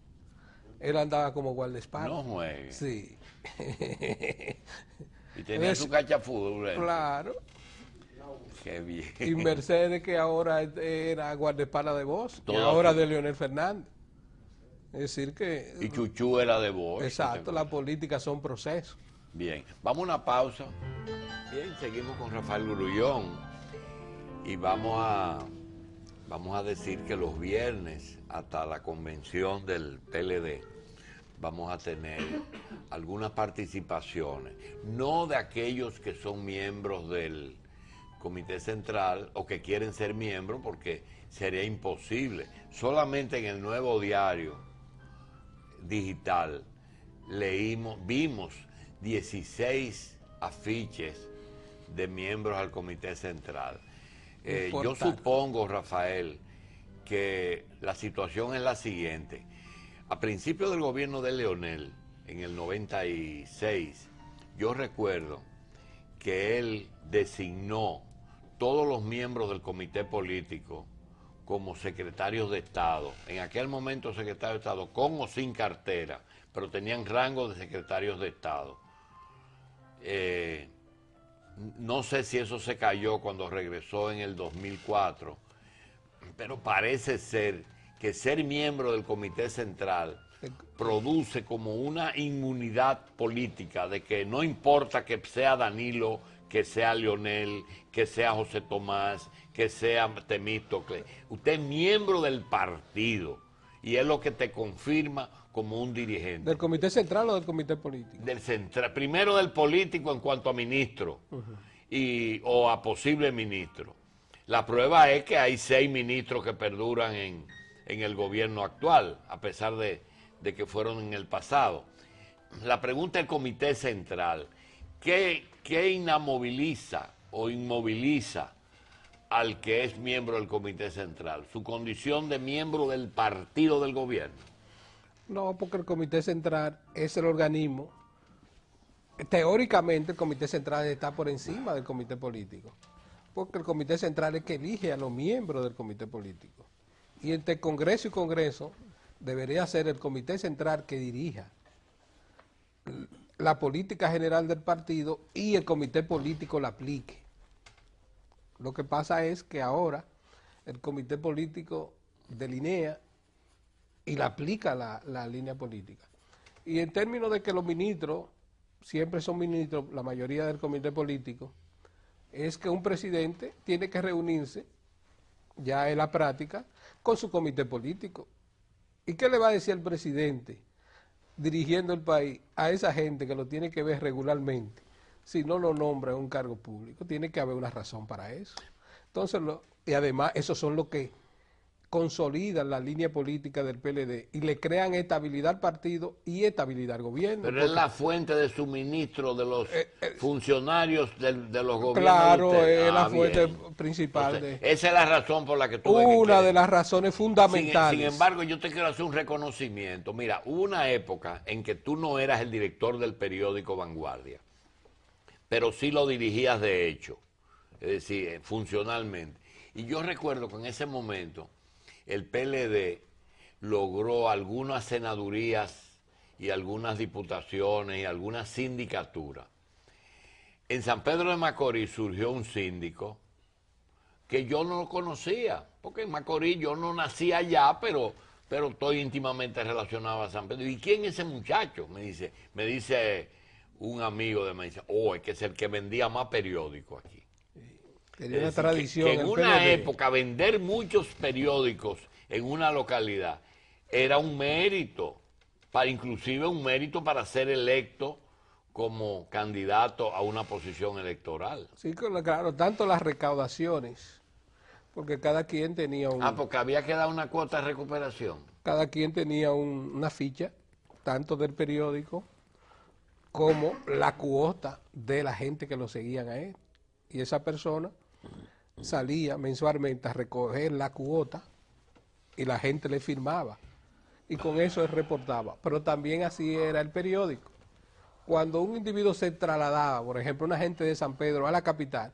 Él andaba como guardaespaldas.
No juegue.
Sí.
Y tenía su cachafútbol.
Claro.
Qué bien.
Y Mercedes, que ahora era guardaespaldas de Bosch, y ahora de Leonel Fernández. Es decir que...
Y Chuchú era de Bosch.
Exacto, la política son procesos.
Bien, vamos a una pausa. Bien, seguimos con Rafael Grullón. Y vamos a decir que los viernes, hasta la convención del PLD, vamos a tener algunas participaciones, no de aquellos que son miembros del Comité Central o que quieren ser miembros, porque sería imposible. Solamente en el Nuevo Diario Digital vimos 16 afiches de miembros al Comité Central. Yo supongo, Rafael, que la situación es la siguiente. A principios del gobierno de Leonel, en el 96, yo recuerdo que él designó todos los miembros del comité político como secretarios de Estado. En aquel momento secretarios de Estado, con o sin cartera, pero tenían rango de secretarios de Estado. No sé si eso se cayó cuando regresó en el 2004, pero parece ser que ser miembro del Comité Central produce como una inmunidad política de que no importa que sea Danilo, que sea Leonel, que sea José Tomás, que sea Temístocles. Usted es miembro del partido y es lo que te confirma como un dirigente.
¿Del Comité Central o del Comité Político?
Del central, primero del político en cuanto a ministro o a posible ministro. La prueba es que hay 6 ministros que perduran en el gobierno actual, a pesar de que fueron en el pasado. La pregunta del Comité Central, ¿qué inamoviliza o inmoviliza al que es miembro del Comité Central? ¿Su condición de miembro del partido del gobierno?
No, porque el Comité Central es el organismo. Teóricamente el Comité Central está por encima del Comité Político, porque el Comité Central es que elige a los miembros del Comité Político. Y entre Congreso y Congreso debería ser el Comité Central que dirija la política general del partido y el Comité Político la aplique. Lo que pasa es que ahora el Comité Político delinea y la aplica la línea política. Y en términos de que los ministros siempre son ministros, la mayoría del Comité Político, es que un presidente tiene que reunirse, ya en la práctica, con su comité político. ¿Y qué le va a decir el presidente dirigiendo el país a esa gente que lo tiene que ver regularmente? Si no lo nombra en un cargo público, tiene que haber una razón para eso. Entonces, y además, esos son los que consolidan la línea política del PLD y le crean estabilidad al partido y estabilidad al gobierno.
Pero es la fuente de suministro de los funcionarios de los gobiernos.
Claro, es la fuente principal.
Entonces, esa es la razón por la que tú
una de las razones fundamentales.
Sin embargo, yo te quiero hacer un reconocimiento. Mira, hubo una época en que tú no eras el director del periódico Vanguardia, pero sí lo dirigías de hecho, es decir, funcionalmente. Y yo recuerdo que en ese momento el PLD logró algunas senadurías y algunas diputaciones y algunas sindicaturas. En San Pedro de Macorís surgió un síndico que yo no lo conocía, porque en Macorís yo no nací allá, pero estoy íntimamente relacionado a San Pedro. ¿Y quién es ese muchacho? Me dice un amigo de mí, dice, es que es el que vendía más periódicos aquí.
Tenía una tradición.
Que en una época vender muchos periódicos en una localidad era un mérito, inclusive un mérito para ser electo como candidato a una posición electoral.
Sí, claro, tanto las recaudaciones, porque cada quien tenía
porque había que dar una cuota de recuperación.
Cada quien tenía una ficha, tanto del periódico como la cuota de la gente que lo seguían a él. Y esa persona salía mensualmente a recoger la cuota y la gente le firmaba. Y con eso él reportaba. Pero también así era el periódico. Cuando un individuo se trasladaba, por ejemplo, una gente de San Pedro a la capital,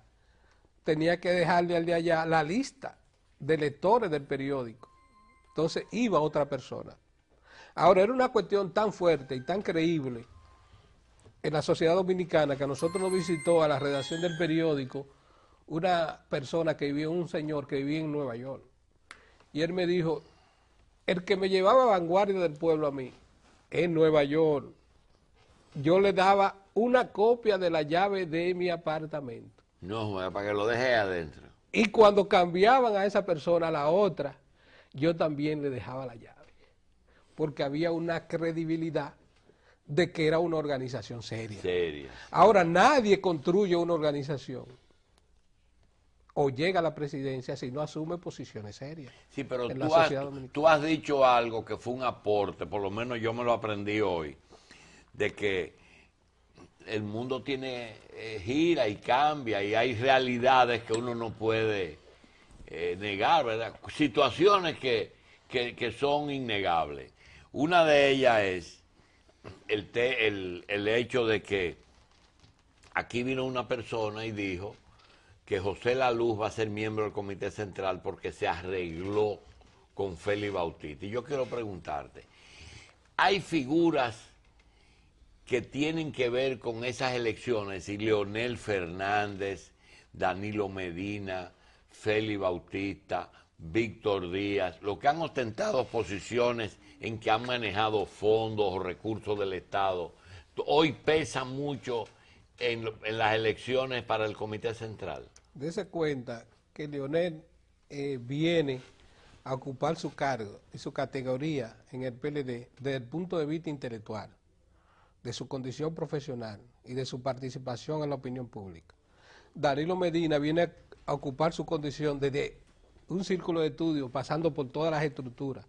tenía que dejarle al de allá la lista de lectores del periódico. Entonces iba otra persona. Ahora, era una cuestión tan fuerte y tan creíble en la sociedad dominicana que a nosotros nos visitó a la redacción del periódico una persona un señor que vivía en Nueva York. Y él me dijo, el que me llevaba a Vanguardia del Pueblo a mí, en Nueva York, yo le daba una copia de la llave de mi apartamento.
No, para que lo deje adentro.
Y cuando cambiaban a esa persona a la otra, yo también le dejaba la llave. Porque había una credibilidad de que era una organización seria. Ahora, nadie construye una organización o llega a la presidencia si no asume posiciones serias.
Sí, pero tú has dicho algo que fue un aporte, por lo menos yo me lo aprendí hoy, de que el mundo tiene gira y cambia y hay realidades que uno no puede negar, ¿verdad? Situaciones que son innegables. Una de ellas es el hecho de que aquí vino una persona y dijo que José La Luz va a ser miembro del Comité Central porque se arregló con Félix Bautista. Y yo quiero preguntarte, ¿hay figuras que tienen que ver con esas elecciones? Y Leonel Fernández, Danilo Medina, Félix Bautista, Víctor Díaz, los que han ostentado posiciones en que han manejado fondos o recursos del Estado, hoy pesan mucho en las elecciones para el Comité Central.
Dese cuenta que Leonel viene a ocupar su cargo y su categoría en el PLD desde el punto de vista intelectual, de su condición profesional y de su participación en la opinión pública. Danilo Medina viene a ocupar su condición desde un círculo de estudio pasando por todas las estructuras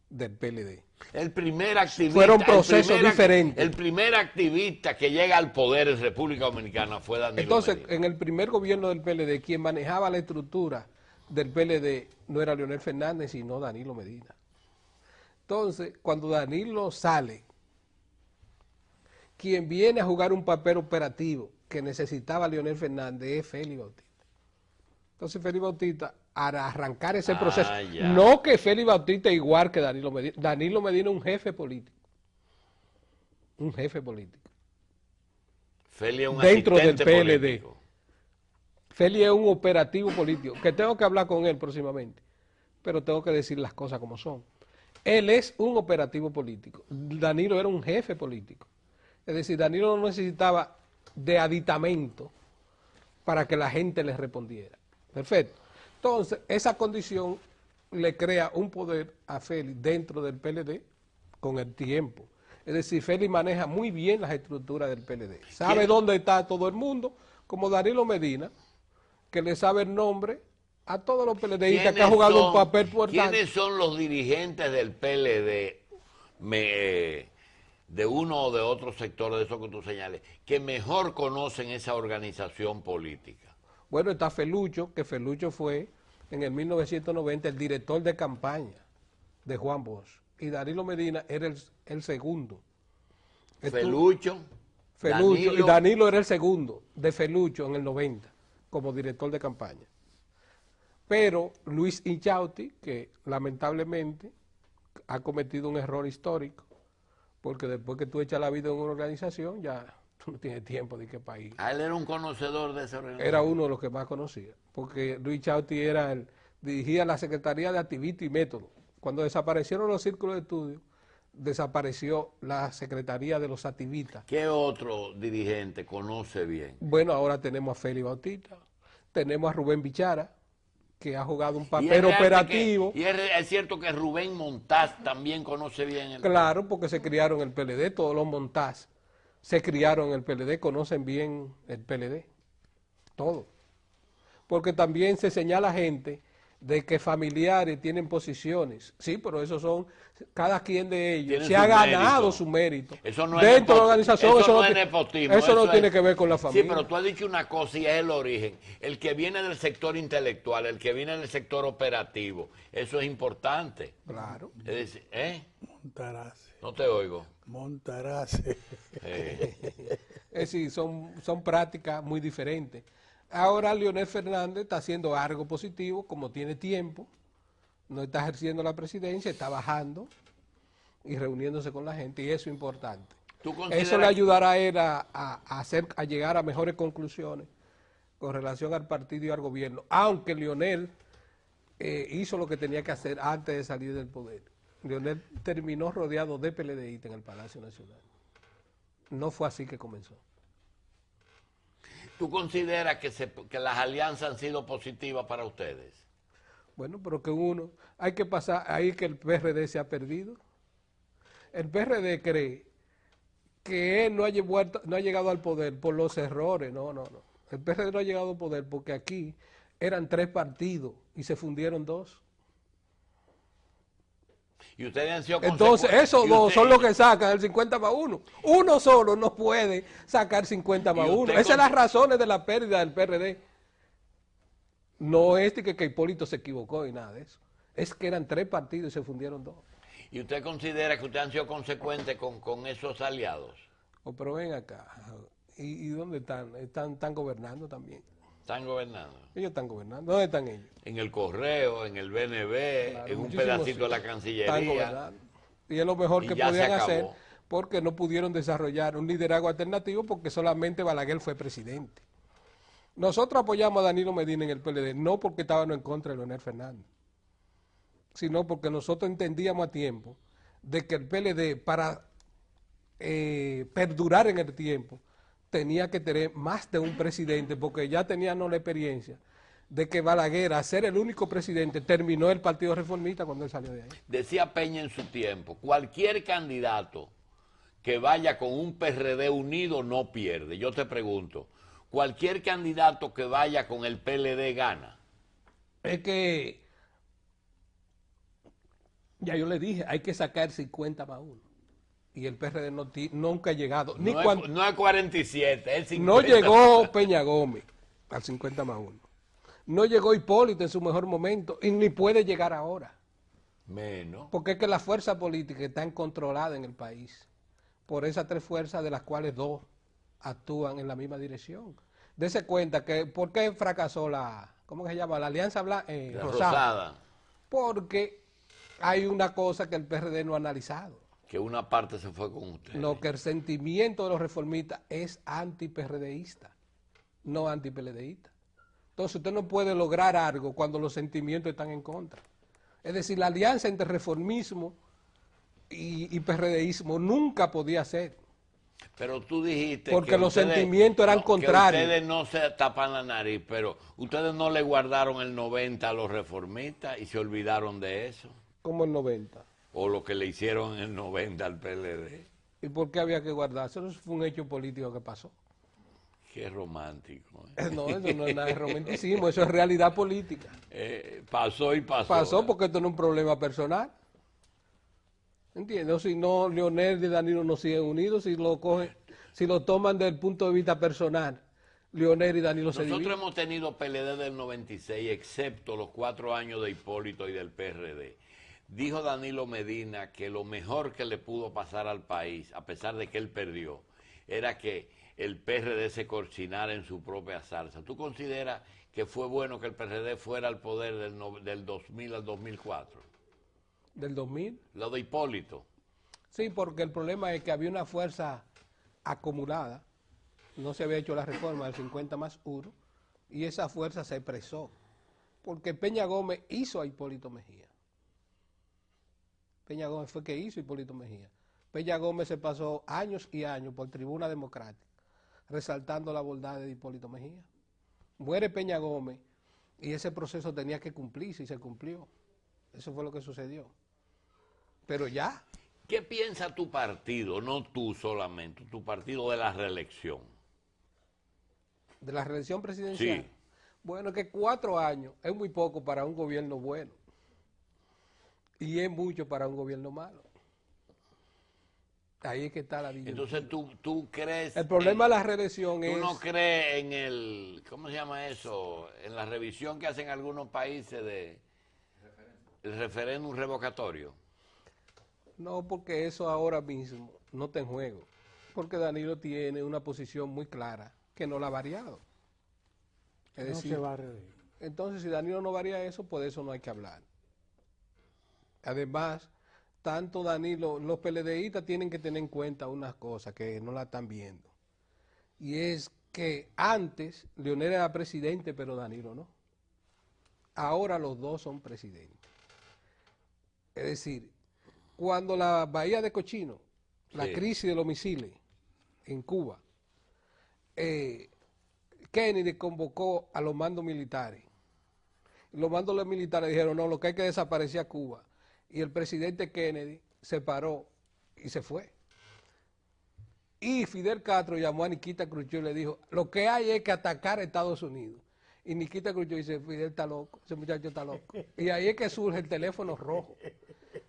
del PLD.
El primer activista,
fueron procesos diferentes.
El primer activista que llega al poder en República Dominicana fue Danilo
Entonces,
Medina.
En el primer gobierno del PLD, quien manejaba la estructura del PLD no era Leonel Fernández, sino Danilo Medina. Entonces, cuando Danilo sale, quien viene a jugar un papel operativo que necesitaba Leonel Fernández es Félix Bautista. Entonces, Félix Bautista, para arrancar ese proceso, no que Félix Bautista es igual que Danilo Medina. Danilo Medina es un jefe político. Un jefe político.
Félix es un
dentro del PLD.
Político.
Félix es un operativo político, que tengo que hablar con él próximamente, pero tengo que decir las cosas como son. Él es un operativo político. Danilo era un jefe político. Es decir, Danilo no necesitaba de aditamento para que la gente le respondiera. Perfecto. Entonces, esa condición le crea un poder a Félix dentro del PLD con el tiempo. Es decir, Félix maneja muy bien las estructuras del PLD. Sabe dónde está todo el mundo, como Danilo Medina, que le sabe el nombre a todos los PLDistas que han jugado un papel importante.
¿Quiénes son los dirigentes del PLD, de uno o de otro sector de eso que tú señales, que mejor conocen esa organización política?
Bueno, está Felucho, que Felucho fue en el 1990 el director de campaña de Juan Bosch, y Danilo Medina era el segundo.
Felucho,
y Danilo era el segundo de Felucho en el 90 como director de campaña. Pero Luis Inchausti, que lamentablemente ha cometido un error histórico, porque después que tú echas la vida en una organización, ya tú no tienes tiempo de qué país.
Él era un conocedor de esa organización.
Era uno de los que más conocía, porque Luis Inchausti dirigía la Secretaría de Activismo y Método. Cuando desaparecieron los círculos de estudio, desapareció la Secretaría de los Activistas.
¿Qué otro dirigente conoce bien?
Bueno, ahora tenemos a Félix Bautista, tenemos a Rubén Bichara, que ha jugado un papel operativo.
Y es cierto que Rubén Montaz también conoce bien el...
Claro, porque se criaron en el PLD, todos los Montaz se criaron en el PLD, conocen bien el PLD, todo. Porque también se señala gente de que familiares tienen posiciones, sí, pero esos son, cada quien de ellos se ha ganado su mérito.
Eso no
dentro de la organización,
eso no es nepotismo.
Eso no tiene que ver con la familia.
Sí, pero tú has dicho una cosa y es el origen. El que viene del sector intelectual, el que viene del sector operativo, eso es importante.
Claro.
Es decir,
Montarazzi.
No te oigo.
Montarazzi.
Es decir, son prácticas muy diferentes. Ahora Leonel Fernández está haciendo algo positivo, como tiene tiempo, no está ejerciendo la presidencia, está bajando y reuniéndose con la gente, y eso es importante. Eso le ayudará a él a llegar a mejores conclusiones con relación al partido y al gobierno, aunque Leonel hizo lo que tenía que hacer antes de salir del poder. Leonel terminó rodeado de PLDistas en el Palacio Nacional. No fue así que comenzó.
¿Tú consideras que las alianzas han sido positivas para ustedes?
Bueno, pero que hay que pasar ahí que el PRD se ha perdido. El PRD cree que él no ha llegado al poder por los errores, no. El PRD no ha llegado al poder porque aquí eran 3 partidos y se fundieron 2.
Y ustedes han sido
entonces, esos 2 son los que sacan el 50+1. Uno solo no puede sacar 50+1. Esas son las razones de la pérdida del PRD. No es que Hipólito se equivocó y nada de eso. Es que eran 3 partidos y se fundieron 2.
¿Y usted considera que ustedes han sido consecuentes con esos aliados?
Pero ven acá. ¿Y dónde están? Están gobernando también.
¿Están gobernando?
Ellos están gobernando. ¿Dónde están ellos?
En el Correo, en el BNB, claro, en un pedacito de la Cancillería.
Están gobernando. Y es lo mejor que podían hacer, porque no pudieron desarrollar un liderazgo alternativo porque solamente Balaguer fue presidente. Nosotros apoyamos a Danilo Medina en el PLD, no porque estábamos en contra de Leonel Fernández, sino porque nosotros entendíamos a tiempo de que el PLD, para perdurar en el tiempo, tenía que tener más de un presidente, porque ya teníamos la experiencia de que Balaguer, a ser el único presidente, terminó el Partido Reformista cuando él salió de ahí.
Decía Peña en su tiempo, cualquier candidato que vaya con un PRD unido no pierde. Yo te pregunto, ¿cualquier candidato que vaya con el PLD gana?
Es que, ya yo le dije, hay que sacar 50+1. Y el PRD nunca ha llegado.
No es 47, es 50.
No llegó Peña Gómez al 50+1. No llegó Hipólito en su mejor momento y ni puede llegar ahora.
Menos.
Porque es que las fuerzas políticas están controladas en el país por esas 3 fuerzas, de las cuales 2 actúan en la misma dirección. Dese cuenta que, ¿por qué fracasó ¿cómo se llama? La Alianza Rosada? Porque hay una cosa que el PRD no ha analizado.
Que una parte se fue con ustedes.
No, que el sentimiento de los reformistas es anti-PRDista, no anti-PLDista. Entonces usted no puede lograr algo cuando los sentimientos están en contra. Es decir, la alianza entre reformismo y PRDismo nunca podía ser.
Pero tú dijiste
porque
que
los
ustedes,
sentimientos eran contrarios.
Que ustedes no se tapan la nariz, pero ustedes no le guardaron el 90 a los reformistas y se olvidaron de eso.
¿Cómo el 90?
O lo que le hicieron en el 90 al PLD.
¿Y por qué había que guardarse? Eso fue un hecho político que pasó.
Qué romántico.
No, eso no es nada de romanticismo, eso es realidad política.
Pasó y pasó.
Pasó porque esto no es un problema personal. ¿Entiendes? Si no, Leonel y Danilo no siguen unidos, si lo cogen, si lo toman desde el punto de vista personal, Leonel y Danilo se dividen.
Nosotros hemos tenido PLD del 96, excepto los 4 años de Hipólito y del PRD. Dijo Danilo Medina que lo mejor que le pudo pasar al país, a pesar de que él perdió, era que el PRD se cocinara en su propia salsa. ¿Tú consideras que fue bueno que el PRD fuera al poder del 2000 al 2004?
¿Del 2000?
Lo de Hipólito.
Sí, porque el problema es que había una fuerza acumulada, no se había hecho la reforma del 50+1, y esa fuerza se expresó, porque Peña Gómez hizo a Hipólito Mejía. Peña Gómez fue que hizo a Hipólito Mejía. Peña Gómez se pasó años y años por tribuna democrática, resaltando la bondad de Hipólito Mejía. Muere Peña Gómez y ese proceso tenía que cumplirse y se cumplió. Eso fue lo que sucedió. Pero ya.
¿Qué piensa tu partido, no tú solamente, tu partido de la reelección?
¿De la reelección presidencial?
Sí.
Bueno, que 4 años es muy poco para un gobierno bueno. Y es mucho para un gobierno malo. Ahí es que está la disyuntiva.
Entonces tú crees...
El problema de la reelección es...
¿Tú no crees en el... ¿Cómo se llama eso? En la revisión que hacen algunos países de... el referéndum revocatorio.
No, porque eso ahora mismo no está en juego. Porque Danilo tiene una posición muy clara que no la ha variado. Es decir,
no se va a reír.
Entonces, si Danilo no varía eso, pues de eso no hay que hablar. Además, tanto Danilo, los PLDistas tienen que tener en cuenta unas cosas que no la están viendo. Y es que antes Leonel era presidente, pero Danilo no. Ahora los dos son presidentes. Es decir, cuando la bahía de Cochino, la crisis de los misiles en Cuba, Kennedy convocó a los mandos militares. Los mandos militares dijeron, no, lo que hay que desaparecer a Cuba. Y el presidente Kennedy se paró y se fue. Y Fidel Castro llamó a Nikita Khrushchev y le dijo, lo que hay es que atacar a Estados Unidos. Y Nikita Khrushchev dice, Fidel está loco, ese muchacho está loco. Y ahí es que surge el teléfono rojo.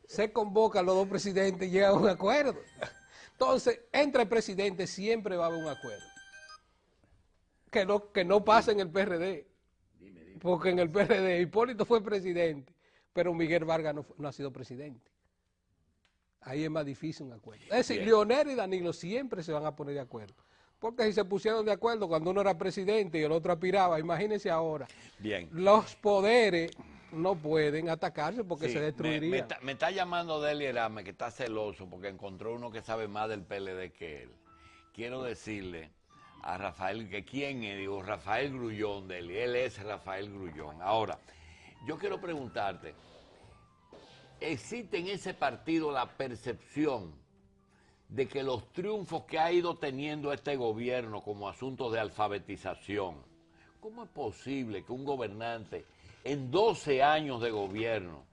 Se convocan los dos presidentes y llegan a un acuerdo. Entonces, entre presidentes siempre va a haber un acuerdo. Que no pasa en el PRD. Porque en el PRD Hipólito fue presidente, pero Miguel Vargas no ha sido presidente. Ahí es más difícil un acuerdo. Es decir, Leonel y Danilo siempre se van a poner de acuerdo. Porque si se pusieron de acuerdo cuando uno era presidente y el otro aspiraba, imagínense ahora.
Bien.
Los poderes no pueden atacarse porque se destruirían.
Me está llamando Deli Erame, que está celoso porque encontró uno que sabe más del PLD que él. Quiero decirle a Rafael, que quién es, digo, Rafael Grullón, Deli, él es Rafael Grullón. Ahora, yo quiero preguntarte, ¿existe en ese partido la percepción de que los triunfos que ha ido teniendo este gobierno como asuntos de alfabetización, cómo es posible que un gobernante en 12 años de gobierno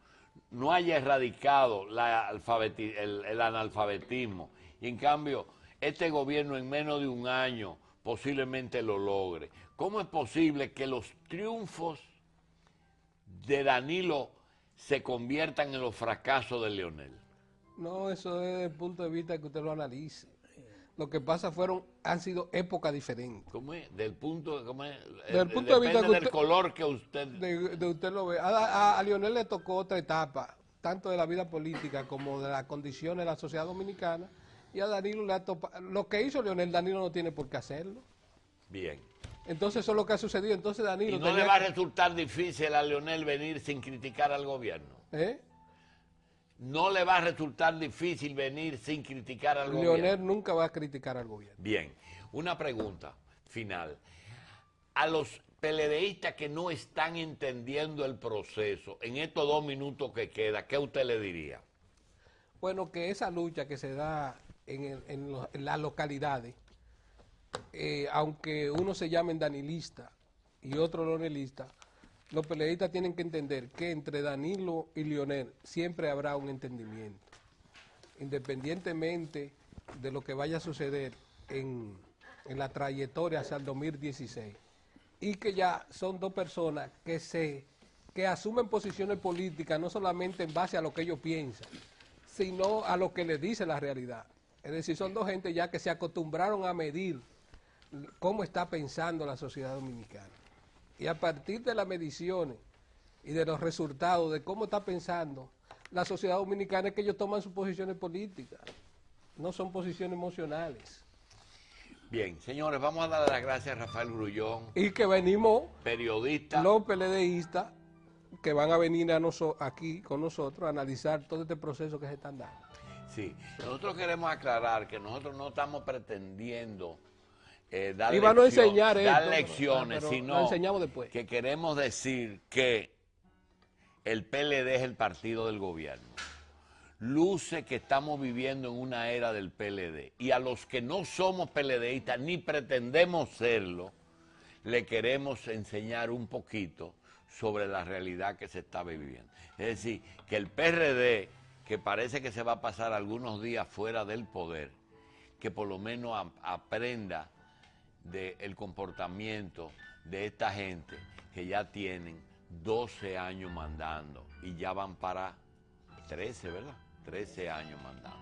no haya erradicado el analfabetismo y en cambio este gobierno en menos de un año posiblemente lo logre? ¿Cómo es posible que los triunfos de Danilo se conviertan en los fracasos de Leonel?
No, eso es desde el punto de vista que usted lo analice. Lo que pasa han sido épocas diferentes.
¿Cómo es? Del punto de
vista que
del color que usted...
De usted lo ve. A Leonel le tocó otra etapa, tanto de la vida política como de las condiciones de la sociedad dominicana, y a Danilo le ha tocado... Lo que hizo Leonel, Danilo no tiene por qué hacerlo.
Bien.
Entonces eso es lo que ha sucedido. Entonces Danilo...
¿Y no le va a resultar difícil a Leonel venir sin criticar al gobierno? ¿No le va a resultar difícil venir sin criticar al gobierno?
Leonel nunca va a criticar al gobierno.
Bien, una pregunta final. A los PLDistas que no están entendiendo el proceso, en estos 2 minutos que queda, ¿qué usted le diría?
Bueno, que esa lucha que se da en las localidades, aunque uno se llame danilista y otro leonelista, los PLDistas tienen que entender que entre Danilo y Leonel siempre habrá un entendimiento, independientemente de lo que vaya a suceder en en la trayectoria hacia el 2016 y que ya son dos personas que asumen posiciones políticas no solamente en base a lo que ellos piensan, sino a lo que les dice la realidad. Es decir, son dos gente ya que se acostumbraron a medir cómo está pensando la sociedad dominicana. Y a partir de las mediciones y de los resultados de cómo está pensando la sociedad dominicana es que ellos toman sus posiciones políticas, no son posiciones emocionales.
Bien, señores, vamos a darle las gracias a Rafael Grullón,
Y que venimos,
periodista.
los PLDistas, que van a venir aquí con nosotros a analizar todo este proceso que se están dando.
Sí, nosotros queremos aclarar que nosotros no estamos pretendiendo dar,
Iban a enseñar
dar
esto,
lecciones,
pero
sino
lo enseñamos después.
que queremos decir que el PLD es el partido del gobierno. Luce que estamos viviendo en una era del PLD. Y a los que no somos PLDistas ni pretendemos serlo, le queremos enseñar un poquito sobre la realidad que se está viviendo. Es decir, que el PRD, que parece que se va a pasar algunos días fuera del poder, que por lo menos aprenda del comportamiento de esta gente que ya tienen 12 años mandando y ya van para 13, ¿verdad? 13 años mandando.